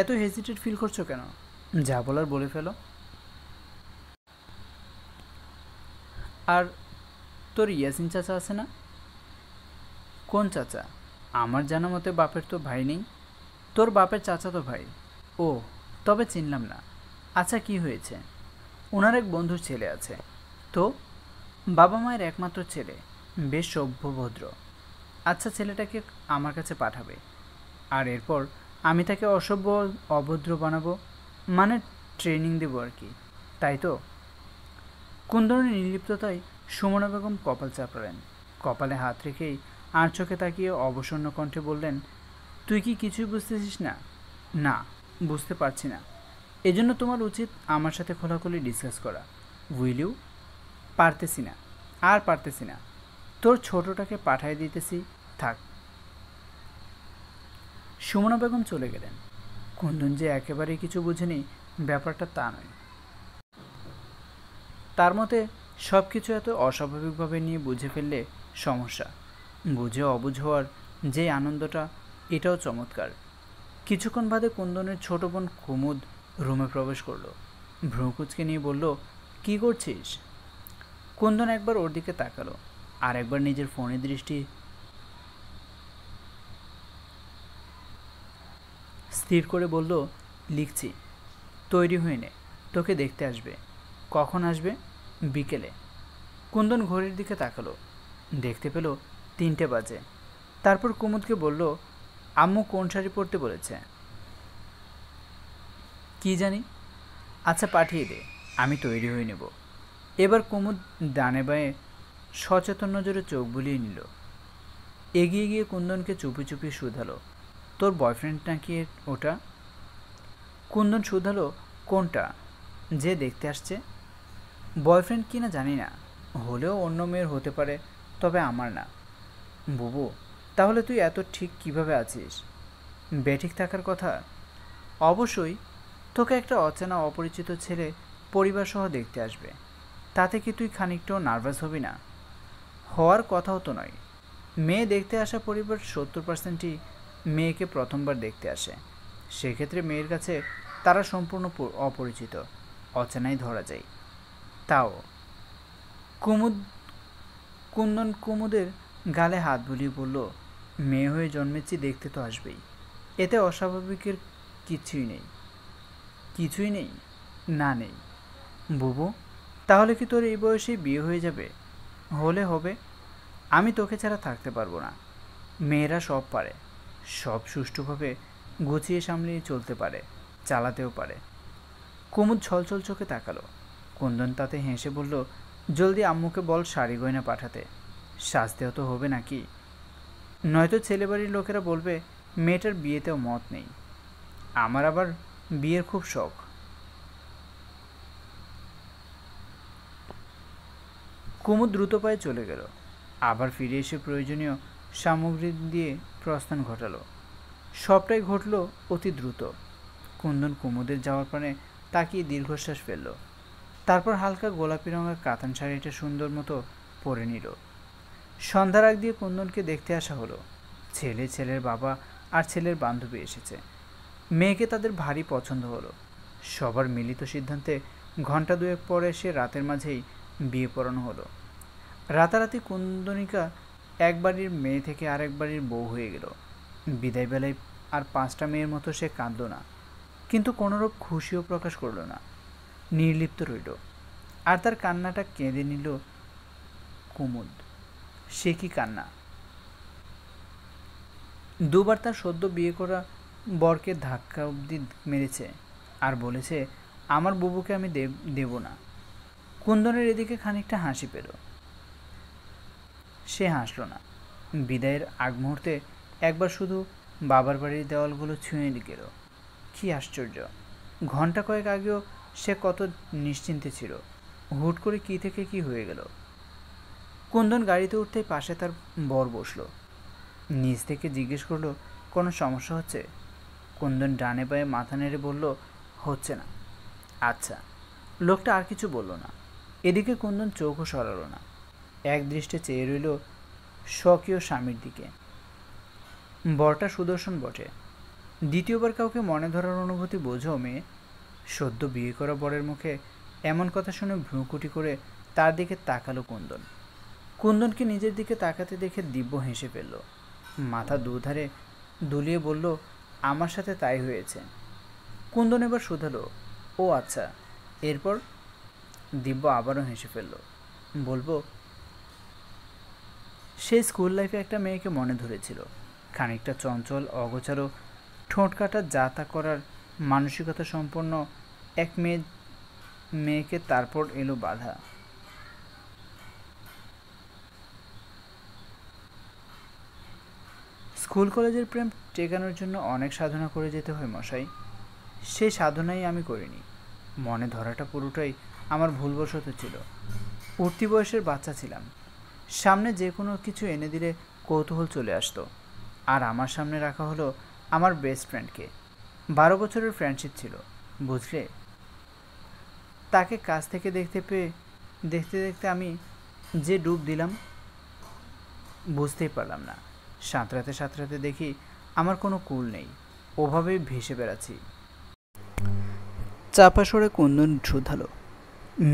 এত হেজিটেট ফিল করছো কেন? যা বলার বলে ফেলো। আর তোর ইয়াসিন চাচা আছে না? কোন চাচা? আমার জানা মতে বাপের তো ভাই নেই। তোর বাপের চাচা তো ভাই। ও, তবে চিনলাম না। আচ্ছা, কি হয়েছে? ওনার এক বন্ধুর ছেলে আছে। তো? বাবা মায়ের একমাত্র ছেলে, বেশ সভ্য ভদ্র। আচ্ছা, ছেলেটাকে আমার কাছে পাঠাবে, আর এরপর আমি তাকে অসভ্য অভদ্র বানাবো, মানে ট্রেনিং দেবো আর কি, তাই তো? কুন্দনের নির্লিপ্ততায় সুমনা বেগম কপাল চাপড়ালেন। কপালে হাত রেখেই আর চোখে তাকিয়ে অবসন্ন কণ্ঠে বললেন, তুই কি কিছুই বুঝতেছিস না? না, বুঝতে পারছি না। এজন্য তোমার উচিত আমার সাথে খোলাখুলি ডিসকাস করা। Will you? পারতেছি না, আর পারতেছি না। তোর ছোটটাকে পাঠায় দিতেছি, থাক। সুমনা বেগম চলে গেলেন। কুন্দন যে একেবারেই কিছু বুঝেনি ব্যাপারটা তা নয়। তার মতে সব কিছু এত অস্বাভাবিকভাবে নিয়ে বুঝে ফেললে সমস্যা। বুঝে অবুঝ হওয়ার যে আনন্দটা, এটাও চমৎকার। কিছুক্ষণ বাদে কুন্দনের ছোট বোন কুমুদ রুমে প্রবেশ করলো। ভ্রুকুচকে নিয়ে বলল, কি করছিস? কুন্দন একবার ওর দিকে তাকালো, আর একবার নিজের ফোনের দৃষ্টি স্থির করে বলল, লিখছি। তৈরি হয়ে নে, তোকে দেখতে আসবে। কখন আসবে? বিকেলে। কুন্দন ঘড়ির দিকে তাকালো, দেখতে পেল 3টে বাজে। তারপর কুমুদকে বলল, আম্মু কোন শাড়ি পরতে বলেছে? কি জানি। আচ্ছা, পাঠিয়ে দে। আমি তৈরি হয়ে নেব। এবার কুমুদ ডানে বাঁয়ে সচেতন নজরে চোখ বুলিয়ে নিল। এগিয়ে গিয়ে কুন্দনকে চুপি চুপি শুধালো, তোর বয়ফ্রেন্ড নাকি ওটা? কুন্দন শুধালো, কোনটা? যে দেখতে আসছে। বয়ফ্রেন্ড কিনা জানি না, হলেও অন্য মেয়ের হতে পারে, তবে আমার না। বুবু, তাহলে তুই এত ঠিক কিভাবে আছিস? বেঠিক থাকার কথা? অবশ্যই, তোকে একটা অচেনা অপরিচিত ছেলে পরিবার সহ দেখতে আসবে, তাতে কি তুই খানিকটাও নার্ভাস হবি না? হওয়ার কথাও তো নয়। মেয়ে দেখতে আসা পরিবার 70%ই মেয়েকে প্রথমবার দেখতে আসে। সেক্ষেত্রে মেয়ের কাছে তারা সম্পূর্ণ অপরিচিত, অচেনাই ধরা যায়। তাও কুমুদ কুন্দন কুমুদের গালে হাত বুলিয়ে বলল, মেয়ে হয়ে জন্মেছি, দেখতে তো আসবেই, এতে অস্বাভাবিকের কিছুই নেই। কিছুই নেই? না নেই। বুবু, তাহলে কি তোর এই বয়সেই বিয়ে হয়ে যাবে? হলে হবে, আমি তোকে ছাড়া থাকতে পারবো না। মেয়েরা সব পারে, সব সুষ্ঠুভাবে গুছিয়ে সামলিয়ে চলতে পারে, চালাতেও পারে। কুমুদ ছলছল চোখে তাকালো। কুন্দন তাতে হেসে বলল, জলদি আম্মুকে বল শাড়ি গয়না পাঠাতে, সাজতেও তো হবে নাকি? নয়তো ছেলেবাড়ির লোকেরা বলবে মেয়েটার বিয়েতেও মত নেই। আমার আবার বিয়ের খুব শখ। কুমুদ দ্রুত পায়ে চলে গেল। আবার ফিরে এসে প্রয়োজনীয় সামগ্রী দিয়ে প্রস্থান ঘটালো। সবটাই ঘটল অতি দ্রুত। কুন্দন কুমুদের যাওয়ার পানে তাকিয়ে দীর্ঘশ্বাস ফেলল। তারপর হালকা গোলাপি রঙের কাতান শাড়িটা সুন্দর মতো পরে নিল। সন্ধ্যার আগ দিয়ে কুন্দনকে দেখতে আসা হলো। ছেলে, ছেলের বাবা আর ছেলের বান্ধবী এসেছে। মেয়েকে তাদের ভারী পছন্দ হলো। সবার মিলিত সিদ্ধান্তে ঘণ্টা দুয়েক পরে সে রাতের মাঝেই বিয়ে পড়ানো হলো। রাতারাতি কুন্দনিকা এক বাড়ির মেয়ে থেকে আরেক বাড়ির বউ হয়ে গেল। বিদায়বেলায় আর 5টা মেয়ের মতো সে কাঁদল না, কিন্তু কোনোরূপ খুশিও প্রকাশ করল না, নির্লিপ্ত রইল। আর তার কান্নাটা কেঁদে নিল কুমুদ। সে কি কান্না! দুবার তার সদ্য বিয়ে করা বরকে ধাক্কা অবধি মেরেছে, আর বলেছে আমার বুবুকে আমি দেব না। কুন্দনের এদিকে খানিকটা হাসি পেল। সে হাসল না। বিদায়ের আগ মুহূর্তে একবার শুধু বাবার বাড়ির দেওয়ালগুলো ছুঁয়ে গেল। কি আশ্চর্য! ঘণ্টা কয়েক আগেও সে কত নিশ্চিন্তে ছিল, হুট করে কি থেকে কি হয়ে গেল। কুন্দন গাড়িতে উঠতেই পাশে তার বর বসল। নিজ থেকে জিজ্ঞেস করলো, কোনো সমস্যা হচ্ছে? কুন্দন ডানে পায়ে মাথা নেড়ে বলল, হচ্ছে না। আচ্ছা। লোকটা আর কিছু বলল না। এদিকে কুন্দন চোখও সরালো না, এক দৃষ্টে চেয়ে রইল স্বকীয় স্বামীর দিকে। বরটা সুদর্শন বটে। দ্বিতীয়বার কাউকে মনে ধরার অনুভূতি বোঝো মেয়ে? সদ্য বিয়ে করা বরের মুখে এমন কথা শুনে ভ্রুকুটি করে তার দিকে তাকালো কুন্দন। কুন্দনকে নিজের দিকে তাকাতে দেখে দিব্য হেসে ফেলল। মাথা দুধারে দুলিয়ে বলল, আমার সাথে তাই হয়েছে। কুন্দন এবার শুধালো, ও আচ্ছা, এরপর? দিব্য আবারও হেসে ফেলল। বলবো, সে স্কুল লাইফে একটা মেয়েকে মনে ধরেছিল, খানিকটা চঞ্চল, অগোছালো, ঠোঁট কাটা, যা তা করার মানসিকতা সম্পন্ন এক মেয়েকে। তারপর এলো বাধা। স্কুল কলেজের প্রেম টেকানোর জন্য অনেক সাধনা করে যেতে হয় মশাই। সেই সাধনাই আমি করিনি। মনে ধরাটা পুরোটাই আমার ভুলবশত ছিল। উঠতি বয়সের বাচ্চা ছিলাম। সামনে যে কোনো কিছু এনে দিলে কৌতূহল চলে আসতো। আর আমার সামনে রাখা হলো আমার বেস্ট ফ্রেন্ডকে। 12 বছরের ফ্রেন্ডশিপ ছিল, বুঝলে? তাকে কাছ থেকে দেখতে দেখতে আমি যে ডুব দিলাম, বুঝতেই পারলাম না। সাঁতরাতে সাঁতরাতে দেখি আমার কোনো কুল নেই, ওভাবেই ভেসে বেড়াচ্ছি। চাপা সরে কুন্দন শুধালো,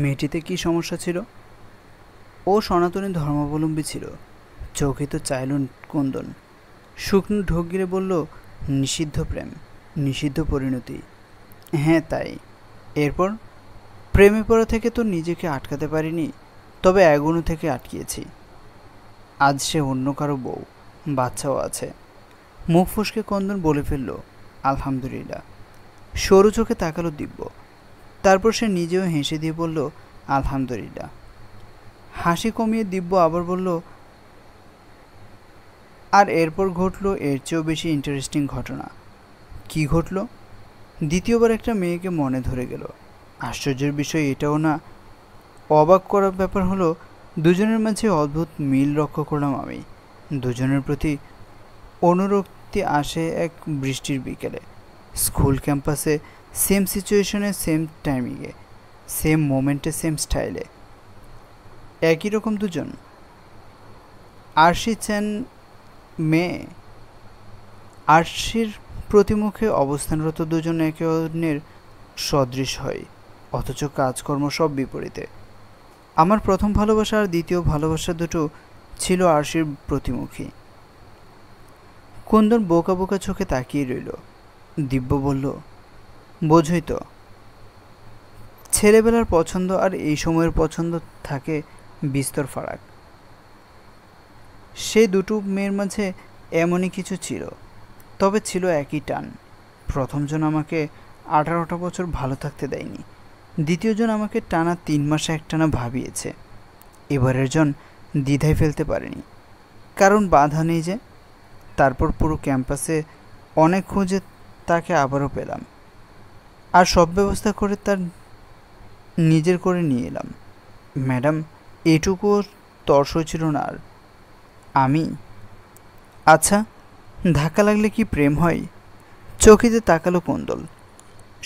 মেয়েটিতে কি সমস্যা ছিল? ও সনাতনী ধর্মাবলম্বী ছিল। চোখে তো চাইল কুন্দন। শুকনো ঢোক গিলে বলল, নিষিদ্ধ প্রেম, নিষিদ্ধ পরিণতি। হ্যাঁ তাই। এরপর? প্রেমে পড়া থেকে তো নিজেকে আটকাতে পারিনি, তবে এগোনো থেকে আটকিয়েছি। আজ সে অন্য কারো বউ, বাচ্চাও আছে। মুখ ফসকে কুন্দন বলে ফেলল, আলহামদুলিল্লাহ। সরু চোখে তাকালো দিব্য। তারপর সে নিজেও হেসে দিয়ে বলল, আলহামদুলিল্লাহ। হাসি কমিয়ে দিব্য আবার বলল, আর এরপর ঘটল এর চেয়েও বেশি ইন্টারেস্টিং ঘটনা। কি ঘটল? দ্বিতীয়বার একটা মেয়েকে মনে ধরে গেল। আশ্চর্যের বিষয় এটাও না, অবাক করার ব্যাপার হলো দুজনের মাঝে অদ্ভুত মিল লক্ষ্য করলাম আমি। দুজনের প্রতি অনুরক্তি আসে এক বৃষ্টির বিকেলে, স্কুল ক্যাম্পাসে, সেম সিচুয়েশনে, সেম টাইমিংয়ে, সেম মোমেন্টে, সেম স্টাইলে, একই রকম দুজন। আরশি চ্যান মেয়ে। আরশির প্রতিমুখে অবস্থানরত দুজন একে অন্যের সদৃশ হয়, অথচ কাজকর্ম সব বিপরীতে। আমার প্রথম ভালোবাসা আর দ্বিতীয় ভালোবাসা দুটো ছিল আরশির প্রতিমুখী। কুন্দন বোকা বোকা চোখে তাকিয়ে রইল। দিব্য বলল, বোঝই তো, ছেলেবেলার পছন্দ আর এই সময়ের পছন্দ থাকে বিস্তর ফারাক। সেই দুটো মেয়ের মাঝে এমনই কিছু ছিল, তবে ছিল একই টান। প্রথমজন আমাকে 18টা বছর ভালো থাকতে দেয়নি, দ্বিতীয়জন আমাকে টানা 3 মাসে একটানা ভাবিয়েছে। এবারের জন দ্বিধায় ফেলতে পারেনি, কারণ বাধা নেই যে। তারপর পুরো ক্যাম্পাসে অনেক খুঁজে তাকে আবারও পেলাম, আর সব ব্যবস্থা করে তার নিজের করে নিয়ে এলাম। ম্যাডাম, এটুকুও তর্স ছিল না আর। আমি, আচ্ছা, ধাক্কা লাগলে কি প্রেম হয়? চকিতে তাকালো কুন্দল,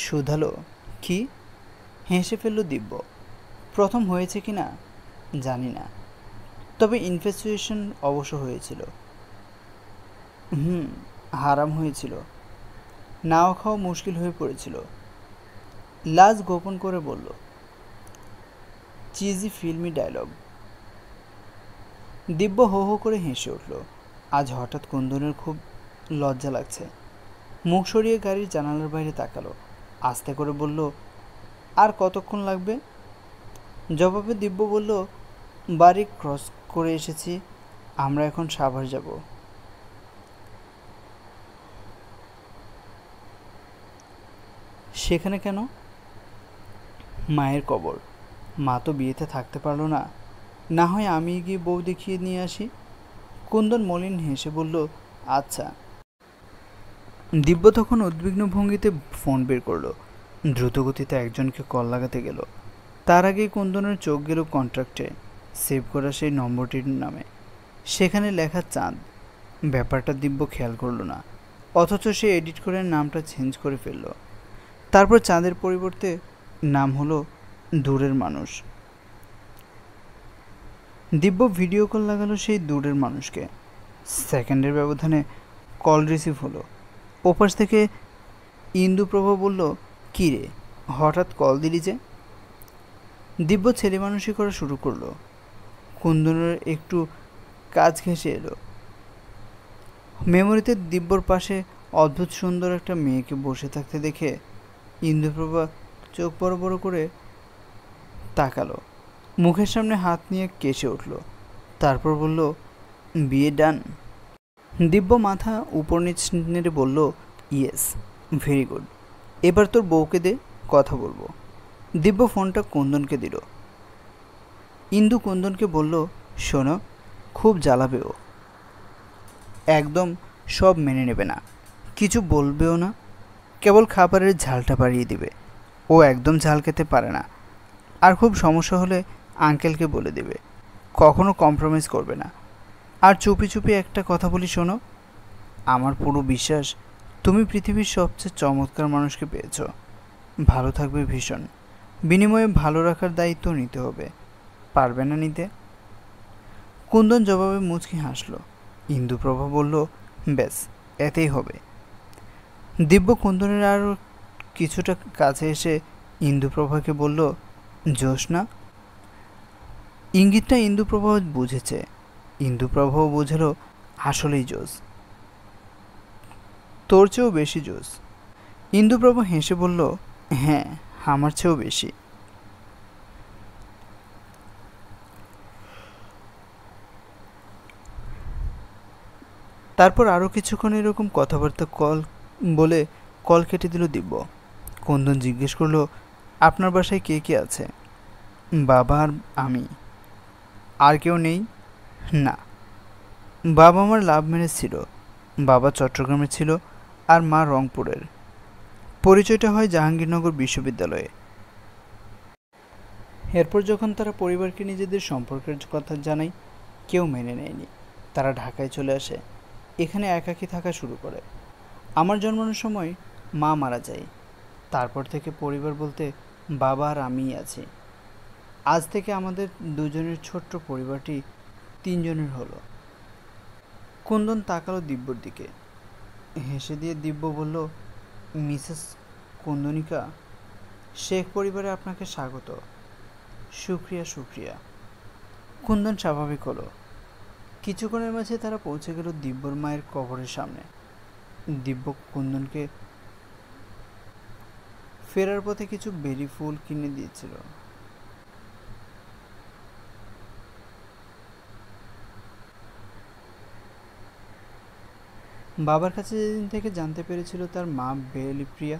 শুধালো, কি? হেসে ফেলল দিব্য। প্রথম হয়েছে কি না জানি না, তবে ইনফ্যাচুয়েশন অবশ্য হয়েছিল। হারাম হয়েছিল, নাও খাওয়া মুশকিল হয়ে পড়েছিল। লাজ গোপন করে বলল, চিজি ফিল্মি ডায়লগ। দিব্য হো হো করে হেসে উঠল। আজ হঠাৎ কুন্দনের খুব লজ্জা লাগছে। মুখ সরিয়ে গাড়ির জানালার বাইরে তাকালো, আস্তে করে বলল, আর কতক্ষণ লাগবে? জবাবে দিব্য বলল, বাড়ি ক্রস করে এসেছি, আমরা এখন সাভার যাব। সেখানে কেন? মায়ের কবর। মা তো বিয়েতে থাকতে পারলো না, না হয় আমি গিয়ে বউ দেখিয়ে নিয়ে আসি। কুন্দন মলিন হেসে বলল, আচ্ছা। দিব্য তখন উদ্বিগ্ন ভঙ্গিতে ফোন বের করলো, দ্রুতগতিতে একজনকে কল লাগাতে গেল। তার আগেই কুন্দনের চোখ গেল কন্ট্রাক্টে সেভ করা সেই নম্বরটির নামে। সেখানে লেখা চাঁদ। ব্যাপারটা দিব্য খেয়াল করলো না, অথচ সে এডিট করে নামটা চেঞ্জ করে ফেলল। তারপর চাঁদের পরিবর্তে নাম হলো দূরের মানুষ। দিব্য ভিডিও কল লাগালো সেই দূরের মানুষকে। সেকেন্ডের ব্যবধানে কল রিসিভ হলো। ওপাশ থেকে ইন্দুপ্রভা বলল, কী রে, হঠাৎ কল দিলি যে? দিব্য ছেলে মানুষই করা শুরু করলো। কুন্দনের একটু কাজ ঘেঁষে এলো। মেমোরিতে দিব্যর পাশে অদ্ভুত সুন্দর একটা মেয়েকে বসে থাকতে দেখে ইন্দুপ্রভা চোখ বড় বড় করে তাকালো, মুখের সামনে হাত নিয়ে কেসে উঠল। তারপর বলল, বিয়ে ডান? দিব্য মাথা উপর নিচ নেড়ে বলল, ইয়েস, ভেরি গুড। এবার তোর বউকে দে, কথা বলবো। দিব্য ফোনটা কুন্দনকে দিল। ইন্দু কুন্দনকে বলল, শোনো, খুব জ্বালাবে ও, একদম সব মেনে নেবে না, কিছু বলবেও না, কেবল খাবারের ঝালটা বাড়িয়ে দিবে। ও একদম ঝাল খেতে পারে না, আর খুব সমস্যা হলে আঙ্কেলকে বলে দেবে, কখনো কম্প্রোমাইজ করবে না। আর চুপি চুপি একটা কথা বলি শোনো, আমার পুরো বিশ্বাস তুমি পৃথিবীর সবচেয়ে চমৎকার মানুষকে পেয়েছ। ভালো থাকবে ভীষণ, বিনিময়ে ভালো রাখার দায়িত্ব নিতে হবে, পারবে না নিতে? কুন্দন জবাবে মুচকি হাসল। ইন্দুপ্রভা বলল, ব্যাস, এতেই হবে। দিব্য কুন্দনের আরও কিছুটা কাছে এসে ইন্দুপ্রভাকে বলল, জ্যোৎস্না। ইঙ্গিতটা ইন্দুপ্রভা বুঝেছে। ইন্দুপ্রভাও বুঝল আসলেই জোস, তোর চেয়েও বেশি জোস। ইন্দুপ্রভা হেসে বলল, হ্যাঁ, আমার চেয়েও বেশি। তারপর আরও কিছুক্ষণ এরকম কথাবার্তা বলে কল কেটে দিল দিব্য। কুন্দন জিজ্ঞেস করলো, আপনার বাসায় কে কে আছে? বাবা আর আমি। আর কেউ নেই? না। বাবা আমার লাভ ম্যারেজ ছিল। বাবা চট্টগ্রামে ছিল আর মা রংপুরের। পরিচয়টা হয় জাহাঙ্গীরনগর বিশ্ববিদ্যালয়ে। এরপর যখন তারা পরিবারকে নিজেদের সম্পর্কের কথা জানায়, কেউ মেনে নেয়নি। তারা ঢাকায় চলে আসে, এখানে একাকী থাকা শুরু করে। আমার জন্মানোর সময় মা মারা যায়। তারপর থেকে পরিবার বলতে বাবা আর আমিই আছি। আজ থেকে আমাদের দুজনের ছোট্ট পরিবারটি তিনজনের হলো। কুন্দন তাকালো দিব্যর দিকে, হেসে দিয়ে দিব্য বলল, মিসেস কুন্দনিকা, শেখ পরিবারে আপনাকে স্বাগত। শুক্রিয়া শুক্রিয়া। কুন্দন স্বাভাবিক হলো। কিছুক্ষণের মাঝে তারা পৌঁছে গেল দিব্যর মায়ের কবরের সামনে। দিব্য কুন্দনকে ফেরার পথে কিছু বেলি ফুল কিনে দিয়েছিল। বাবার কাছে যেদিন থেকে জানতে পেরেছিল তার মা বেলি প্রিয়া,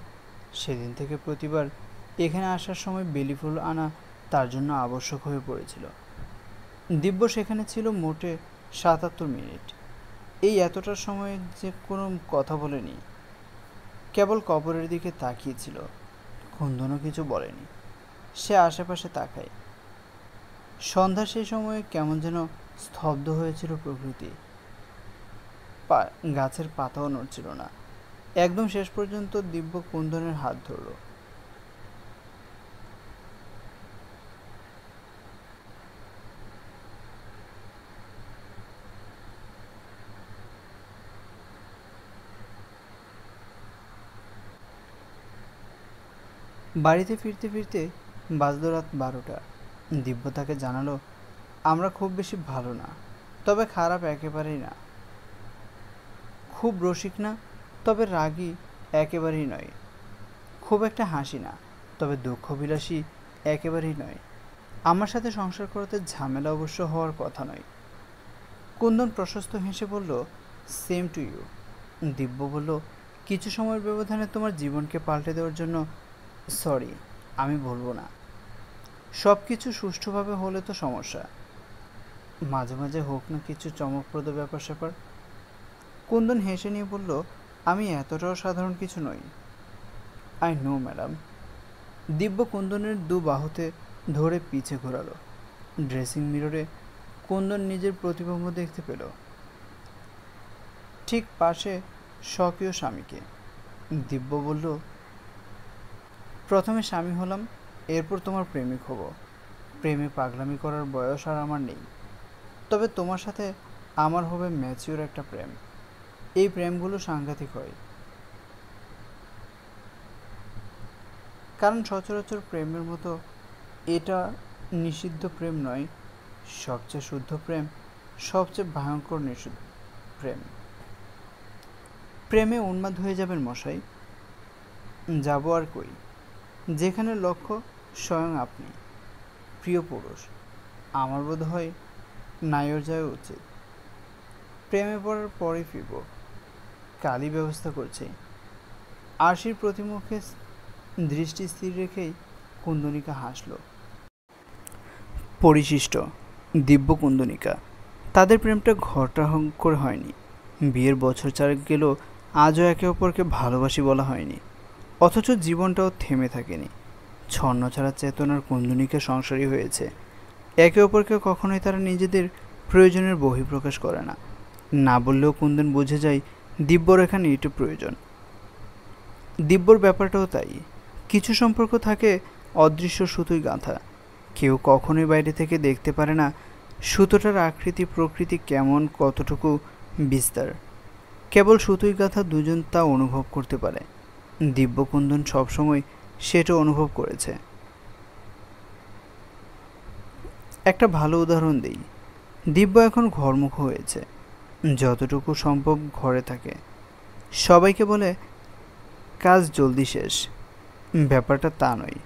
সেদিন থেকে প্রতিবার এখানে আসার সময় বেলি ফুল আনা তার জন্য আবশ্যক হয়ে পড়েছিল। দিব্য সেখানে ছিল মোটে ৭৭ মিনিট। এই এতটা সময় যে কোনো কথা বলেনি, কেবল কবরের দিকে তাকিয়েছিল। কুন্দনও কিছু বলেনি, সে আশেপাশে তাকায়। সন্ধ্যা সেই সময়ে কেমন যেন স্তব্ধ হয়েছিল প্রকৃতি। গাছের পাতাও নড়ছিল না। একদম শেষ পর্যন্ত দিব্য কুন্দনের হাত ধরল। বাড়িতে ফিরতে ফিরতে বাজলো রাত ১২টা। দিব্য তাকে জানালো, আমরা খুব বেশি ভালো না, তবে খারাপ একেবারেই না। খুব রসিক না, তবে রাগী একেবারেই নয়। খুব একটা হাসি না, তবে দুঃখবিলাসী একেবারেই নয়। আমার সাথে সংসার করতে ঝামেলা অবশ্য হওয়ার কথা নয়। কুন্দন প্রশস্ত হেসে বলল, সেম টু ইউ। দিব্য বলল, কিছু সময়ের ব্যবধানে তোমার জীবনকে পাল্টে দেওয়ার জন্য সরি, আমি বলবো না। সব কিছু সুষ্ঠুভাবে হলে তো সমস্যা, মাঝে মাঝে হোক না কিছু চমকপ্রদ ব্যাপার স্যাপার। কুন্দন হেসে নিয়ে বলল, আমি এতটাও সাধারণ কিছু নই। I know madam. দিব্য কুন্দনের দু বাহুতে ধরে পিছে ঘোরালো। ড্রেসিং মিররে কুন্দন নিজের প্রতিবিম্ব দেখতে পেল, ঠিক পাশে স্বকীয় স্বামীকে। দিব্য বলল, প্রথমে স্বামী হলাম, এরপর তোমার প্রেমিক হব। প্রেমে পাগলামি করার বয়স আর আমার নেই, তবে তোমার সাথে আমার হবে ম্যাচিওর একটা প্রেম। এই প্রেমগুলো সাংঘাতিক হয়, কারণ সচরাচর প্রেমের মতো এটা নিষিদ্ধ প্রেম নয়। সবচেয়ে শুদ্ধ প্রেম, সবচেয়ে ভয়ঙ্কর নিষিদ্ধ প্রেম। প্রেমে উন্মাদ হয়ে যাবেন মশাই। যাব আর কই, যেখানে লক্ষ্য স্বয়ং আপনি, প্রিয় পুরুষ। আমার বোধ হয় নাইর যাওয়া উচিত। প্রেমে পড়ার পরে ফিরব, কালই ব্যবস্থা করছি। আরশির প্রতিমুখে দৃষ্টি স্থির রেখেই কুন্দনিকা হাসল। পরিশিষ্ট দিব্য কুন্দনিকা। তাদের প্রেমটা ঘটাহঙ্কর হয়নি। বিয়ের বছর চারেক গেলেও আজও একে অপরকে ভালোবাসি বলা হয়নি, অথচ জীবনটাও থেমে থাকেনি। ছন্নছাড়া চেতনার কুন্দনিকা সংসারী হয়েছে। একে অপরকে কখনোই তারা নিজেদের প্রয়োজনের বহিঃপ্রকাশ করে না। না বললেও কুন্দন বুঝে যায় দিব্যর এখানে এটু প্রয়োজন। দিব্যর ব্যাপারটাও তাই। কিছু সম্পর্ক থাকে অদৃশ্য সুতোয় গাঁথা। কেউ কখনোই বাইরে থেকে দেখতে পারে না সুতোটার আকৃতি প্রকৃতি কেমন, কতটুকু বিস্তার। কেবল সুতোয় গাঁথা দুজন তা অনুভব করতে পারে। দিব্য কুন্দন সবসময় সেটা অনুভব করেছে। একটা ভালো উদাহরণ দিই। দিব্য এখন ঘরমুখ হয়েছে, যতটুকু সম্ভব ঘরে থাকে। সবাইকে বলে কাজ জলদি শেষ, ব্যাপারটা তা নয়।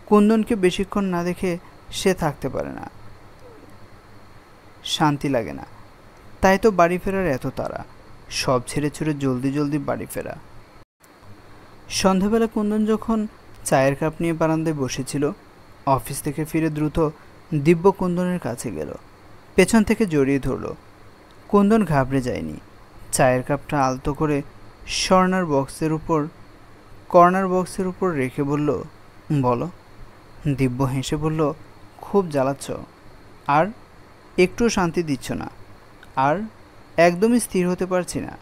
কুন্দনকে বেশিক্ষণ না দেখে সে থাকতে পারে না, শান্তি লাগে না। তাই তো বাড়ি ফেরার এত তাড়া, সব ছেড়ে ছুড়ে জলদি জলদি বাড়ি ফেরা। সন্ধ্যাবেলা কুন্দন যখন চায়ের কাপ নিয়ে বারান্দায় বসেছিল। অফিস থেকে ফিরে দ্রুত দিব্য কুন্দনের কাছে গেল, পেছন থেকে জড়িয়ে ধরল। কুন্দন ঘাবড়ে যায়নি। চায়ের কাপটা আলতো করে কর্নার বক্সের উপর রেখে বলল, বলো। দিব্য হেসে বলল, খুব জ্বালাচ্ছ, আর একটুও শান্তি দিচ্ছ না, আর একদমই স্থির হতে পারছি না,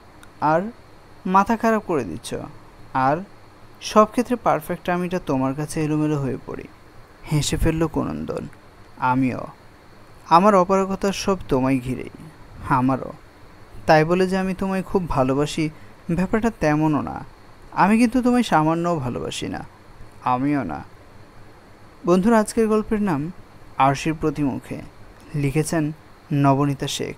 আর মাথা খারাপ করে দিচ্ছ, আর সব ক্ষেত্রে পারফেক্ট আমিটা তোমার কাছে এলোমেলো হয়ে পড়ি। হেসে ফেলল কুনন্দন। আমিও। আমার অপারগতা সব তোমায় ঘিরেই। আমারও। তাই বলে যে আমি তোমায় খুব ভালোবাসি ব্যাপারটা তেমনও না। আমি কিন্তু তোমায় সামান্যও ভালোবাসি না। আমিও না। বন্ধুরা, আজকের গল্পের নাম আরশির প্রতিমুখে। লিখেছেন নবনীতা শেখ।